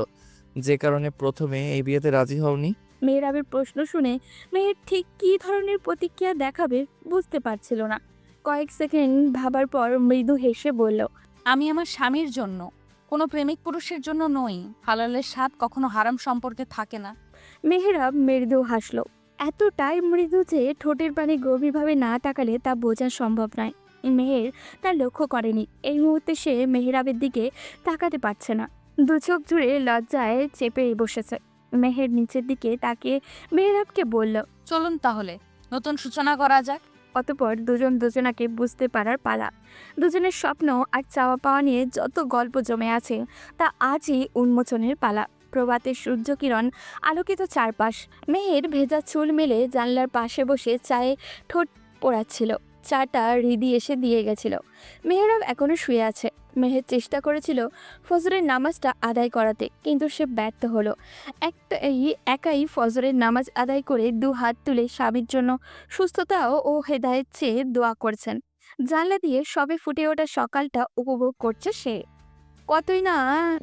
Speaker 1: যে কারণে প্রথমে এই বিয়েতে রাজি হওনি?
Speaker 2: মেহরাবের প্রশ্ন শুনে মেহের ঠিক কী ধরনের প্রতিক্রিয়া দেখাবে বুঝতে পারছিল না। কয়েক সেকেন্ড ভাবার পর মৃদু হেসে বলল,
Speaker 3: আমি আমার স্বামীর জন্য, কোনো প্রেমিক পুরুষের জন্য নই। হালালের স্বাদ কখনো হারাম সম্পর্কে থাকে না।
Speaker 2: মেহরাব মৃদু হাসলো। এতটাই মৃদু যে ঠোঁটের পানি গভীরভাবে না তাকালে তা বোঝা সম্ভব নয়। মেহের তা লক্ষ্য করেনি। এই মুহূর্তে সে মেহরাবের দিকে তাকাতে পারছে না। দু চোখ জুড়ে লজ্জায় চেপে বসেছে। মেহের নিচের দিকে তাকিয়ে মেহরাবকে বলল,
Speaker 3: চলুন তাহলে নতুন সূচনা করা যাক।
Speaker 2: অতপর দুজন দুজনাকে বুঝতে পারার পালা। দুজনের স্বপ্ন আর চাওয়া পাওয়া নিয়ে যত গল্প জমে আছে তা আজই উন্মোচনের পালা। প্রভাতের সূর্যকিরণ আলোকিত চারপাশ। মেহের ভেজা চুল মেলে জানলার পাশে বসে চায়ে ঠোঁট পোড়াচ্ছিল। চাটা রিদি এসে দিয়ে গেছিল। মেহরাব এখনো শুয়ে আছে। মেহের চেষ্টা করেছিল ফজরের নামাজটা আদায় করাতে, কিন্তু সে ব্যর্থ হলো। একাই ফজরের নামাজ আদায় করে 2 হাত তুলে স্বামীর জন্য সুস্থতা ও হেদায়েত চেয়ে দোয়া করছেন। জানলা দিয়ে সবে ফুটে ওঠা সকালটা উপভোগ করছে সে। কতই না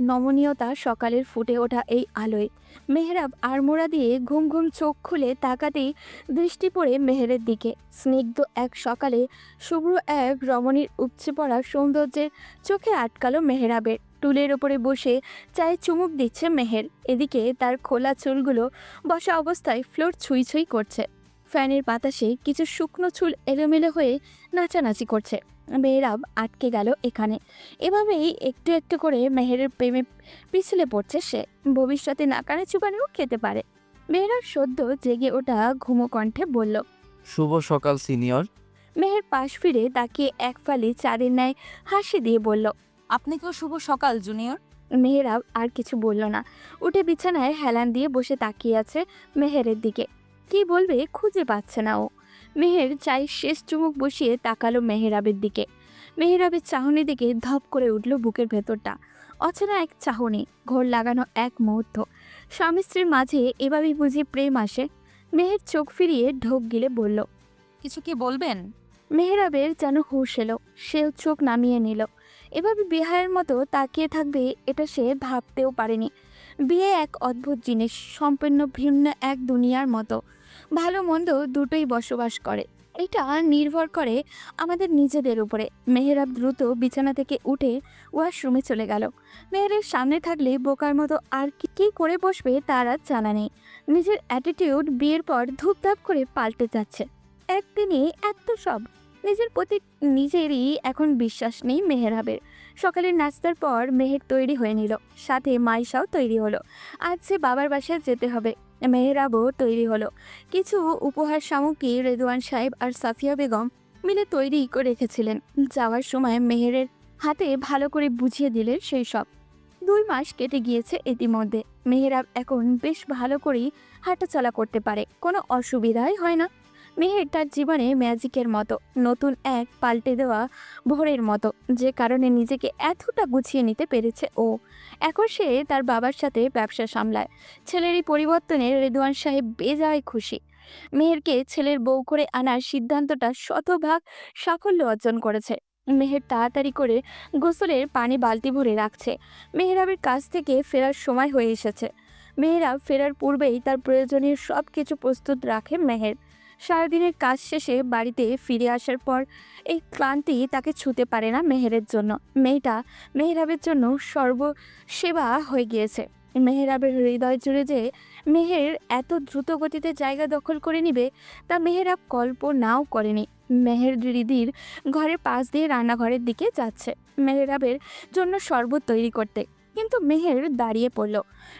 Speaker 2: নমনীয়তা সকালের ফুটে ওঠা এই আলোয়। মেহরাব আড়মোড়া দিয়ে ঘুম ঘুম চোখ খুলে তাকাতেই দৃষ্টি পড়ে মেহেরের দিকে। স্নিগ্ধ এক সকালে শুভ্র এক রমণীর উপচে পড়া সৌন্দর্যের চোখে আটকালো মেহরাবের। টুলের ওপরে বসে চায়ে চুমুক দিচ্ছে মেহের। এদিকে তার খোলা চুলগুলো বসা অবস্থায় ফ্লোর ছুঁই ছুঁই করছে। ফ্যানের বাতাসে কিছু শুকনো চুল এলোমেলো হয়ে নাচানাচি করছে। মেহরাব আটকে গেল এখানে। এভাবেই একটু একটু করে মেহেরের প্রেমে পিছলে পড়ছে সে। ভবিষ্যতে নাকানে চুবানেও খেতে পারে। মেহরাব সদ্য জেগে ওঠা ঘুমো কণ্ঠে বলল।
Speaker 1: শুভ সকাল সিনিয়র।
Speaker 2: মেহের পাশ ফিরে তাকে এক ফালি চাঁদের ন্যায় হাসি দিয়ে বলল।
Speaker 3: আপনাকেও শুভ সকাল জুনিয়র।
Speaker 2: মেহেরাব আর কিছু বলল না। উঠে বিছানায় হেলান দিয়ে বসে তাকিয়ে আছে মেহেরের দিকে। কি বলবে খুঁজে পাচ্ছে না ও। মেহের চাই শেষ চুমুক বসিয়ে তাকালো মেহেরাবের দিকে। মেহেরাবের চাহনি দিকে ধপ করে উঠল বুকের ভেতরটা। অচেনা এক চাহনি, ঘোর লাগানো এক মুহূর্ত। স্বামী স্ত্রীর মাঝে এভাবেই বুঝি প্রেম আসে। মেহের চোখ ফিরিয়ে ঢোক গিলে বলল।
Speaker 3: কিছু কি বলবেন?
Speaker 2: মেহেরাবের যেন হুঁশ এলো। সেও চোখ নামিয়ে নিল। এভাবে বিহারের মতো তাকিয়ে থাকবে এটা সে ভাবতেও পারেনি। বিয়ে এক অদ্ভুত জিনিস, সম্পূর্ণ ভিন্ন এক দুনিয়ার মতো। ভালো মন্দ দুটোই বসবাস করে। এটা নির্ভর করে আমাদের নিজেদের উপরে। মেহেরাব দ্রুত বিছানা থেকে উঠে ওয়াশরুমে চলে গেল। মেহেরের সামনে থাকলে বোকার মতো আর কি করে বসবে তার আর জানা নেই। নিজের অ্যাটিটিউড বিয়ের পর ধূপধাপ করে পাল্টে যাচ্ছে। একদিনে এত সব। নিজের প্রতি নিজেরই এখন বিশ্বাস নেই মেহেরাবের। সকালের নাস্তার পর মেহের তৈরি হয়ে নিল, সাথে মাইশাও তৈরি হলো। আজ সে বাবার বাসায় যেতে হবে। মেহেরাবও তৈরি হলো। কিছু উপহার সামগ্রী রেদওয়ান সাহেব আর সাফিয়া বেগম মিলে তৈরি করে রেখেছিলেন। যাওয়ার সময় মেহেরের হাতে ভালো করে বুঝিয়ে দিলেন সেই সব। 2 মাস কেটে গিয়েছে ইতিমধ্যে। মেহেরাব এখন বেশ ভালো করেই হাঁটাচলা করতে পারে, কোনো অসুবিধাই হয় না। মেহের তার জীবনে ম্যাজিকের মতো, নতুন এক পাল্টে দেওয়া ভোরের মতো, যে কারণে নিজেকে এতটা গুছিয়ে নিতে পেরেছে ও। এখন সে তার বাবার সাথে ব্যবসা সামলায়। ছেলের এই পরিবর্তনে রেদওয়ান সাহেব বেজায় খুশি। মেহেরকে ছেলের বউ করে আনার সিদ্ধান্তটা শতভাগ সাফল্য অর্জন করেছে। মেহের তাড়াতাড়ি করে গোসলের পানি বালতি ভরে রাখছে। মেহেরাবের কাছ থেকে ফেরার সময় হয়ে এসেছে। মেহেরাব ফেরার পূর্বেই তার প্রয়োজনীয় সব কিছু প্রস্তুত রাখে মেহের। সারাদিনের কাজ শেষে বাড়িতে ফিরে আসার পর এই ক্লান্তি তাকে ছুঁতে পারে না মেহেরের জন্য। মেয়েটা মেহেরাবের জন্য সর্বসেবা হয়ে গিয়েছে। মেহেরাবের হৃদয় জুড়ে যে মেহের এত দ্রুত গতিতে জায়গা দখল করে নিবে তা মেহেরাব কল্পনাও করেনি। মেহের রিদির ঘরের পাশ দিয়ে রান্নাঘরের দিকে যাচ্ছে মেহেরাবের জন্য শরবত তৈরি করতে, কিন্তু মেহের দাঁড়িয়ে পড়ল।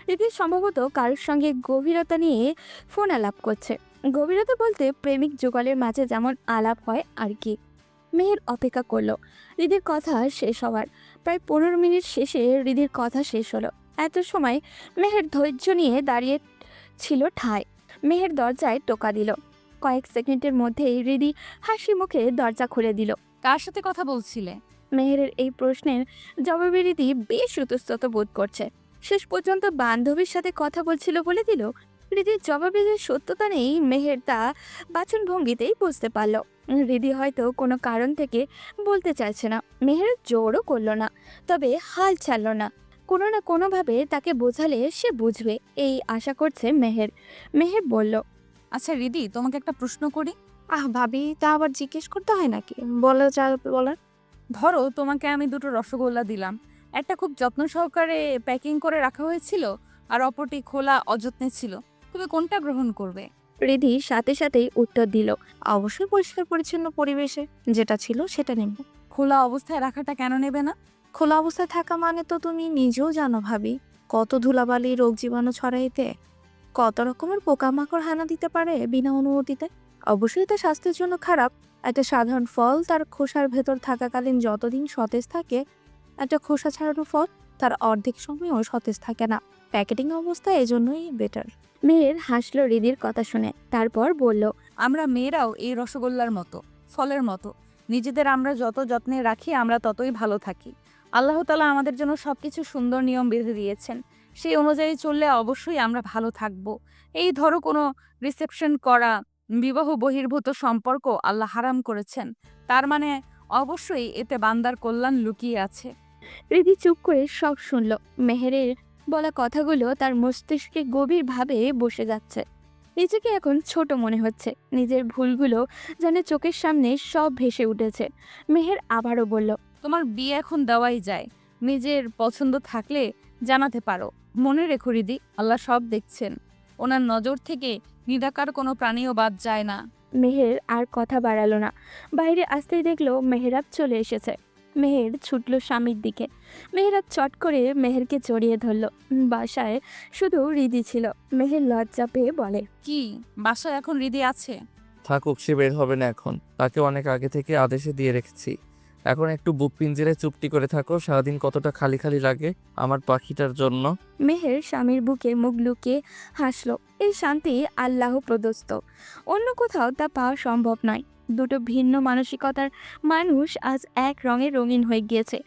Speaker 2: রিদি সম্ভবত কারোর সঙ্গে গভীরতা নিয়ে ফোন আলাপ করছে। গভীরতা বলতে প্রেমিক যুগলের মাঝে যেমন আলাপ হয় আর কি। মেহের অপেক্ষা করলো রিদির কথা শেষ হওয়ার। প্রায় 15 মিনিট শেষে রিদির কথা শেষ হলো। এত সময় মেহের ধৈর্য নিয়ে দাঁড়িয়ে ছিল ঠায়। মেহের দরজায় টোকা দিল। কয়েক সেকেন্ডের মধ্যেই রিদি হাসি মুখে দরজা খুলে দিল।
Speaker 3: কার সাথে কথা বলছিলে?
Speaker 2: মেহেরের এই প্রশ্নের জবাবে রিদি বেশ ইতস্তত বোধ করছে। শেষ পর্যন্ত বান্ধবীর সাথে কথা বলছিল বলে দিল। রিদির জবাবে যে সত্যতা নেই মেহের তা বাচনভঙ্গিতেই বুঝতে পারল। রিদি হয়তো কোনো কারণ থেকে বলতে চাইছে না। মেহের জোরও করল না, তবে হাল ছাড়ল না। কোনো না কোনোভাবে তাকে বোঝালে সে বুঝবে, এই আশা করছে মেহের। মেহের বলল।
Speaker 3: আচ্ছা রিদি, তোমাকে একটা প্রশ্ন করি।
Speaker 10: ভাবি, তা আবার জিজ্ঞেস করতে হয় নাকি? বলা যা বলার।
Speaker 3: ধরো তোমাকে আমি 2টো রসগোল্লা দিলাম। একটা খুব যত্ন সহকারে প্যাকিং করে রাখা হয়েছিল, আর অপরটি খোলা অযত্নে ছিল। তুমি কোনটা গ্রহণ করবে?
Speaker 2: রিদি সাথে সাথেই উত্তর দিল।
Speaker 10: অবশ্যই পরিষ্কার পরিচ্ছন্ন পরিবেশে যেটা ছিল সেটা নেব।
Speaker 3: খোলা অবস্থায় রাখাটা কেন নেবে না?
Speaker 10: খোলা অবস্থায় থাকা মানে তো তুমি নিজেও জানো ভাবি, কত ধুলাবালি রোগ জীবাণু ছড়াইতে, কত রকমের পোকামাকড় হানা দিতে পারে বিনা অনুমতিতে। অবশ্যই এটা স্বাস্থ্যের জন্য খারাপ। একটা সাধারণ ফল তার খোসার ভেতর থাকাকালীন যতদিন সতেজ থাকে, একটা খোসা ছাড়ানো ফল তার অর্ধেক সময়ও সতেজ থাকে না। প্যাকেটিং অবস্থা এজন্যই বেটার।
Speaker 2: মেহের হাসলো রিদির কথা শুনে, তারপর বলল।
Speaker 3: আমরা মেয়েরাও এই রসগোল্লার মতো, ফলের মতো। নিজেদের আমরা যত যত্নে রাখি আমরা ততই ভালো থাকি। আল্লাহ তাআলা আমাদের জন্য সবকিছু সুন্দর নিয়ম বেঁধে দিয়েছেন। সেই অনুযায়ী চললে অবশ্যই আমরা ভালো থাকব। এই ধরো কোনো রিসেপশন করা, বিবাহ বহির্ভূত সম্পর্ক আল্লাহ হারাম করেছেন। তার মানে অবশ্যই এতে বান্দার কল্যাণ লুকিয়ে আছে।
Speaker 2: রিদি চুপ করে সব শুনল। মেহেরের বলা কথাগুলো তার মস্তিষ্কে গভীরভাবে বসে যাচ্ছে। নিজেকে এখন ছোট মনে হচ্ছে। নিজের ভুলগুলো যেন চোখের সামনে সব ভেসে উঠেছে। মেহের আবারও বলল।
Speaker 3: তোমার বিয়ে এখন দেওয়াই যায়। নিজের পছন্দ থাকলে জানাতে পারো। মনে রেখো রিদি, আল্লাহ সব দেখছেন। ওনার নজর থেকে নিরাকার কোনো প্রাণীও বাদ যায় না।
Speaker 2: মেহের আর কথা বাড়ালো না। বাইরে আসতেই দেখলো মেহেরাব চলে এসেছে। মেহের ছুটল স্বামীর দিকে। মেহেরাব চট করে মেহেরকে জড়িয়ে ধরল। বাসায় শুধু রিদি ছিল। মেহের লজ্জা পেয়ে বলে,
Speaker 3: কি বাসায় এখন হৃদি আছে?
Speaker 1: থাকুক, সে বের হবে না এখন। তাকে অনেক আগে থেকে আদেশে দিয়ে রেখেছি। এখন একটু বুক পিঞ্জিরে চুপটি করে থাকো। সারাদিন কতটা খালি খালি লাগে আমার পাখিটার জন্য।
Speaker 2: মেহের স্বামীর বুকে মুখ লুকিয়ে হাসলো। এই শান্তি আল্লাহ প্রদত্ত, অন্য কোথাও তা পাওয়া সম্ভব নয়। দুটো ভিন্ন মানসিকতার মানুষ আজ এক রঙে রঙিন হয়ে গিয়েছে।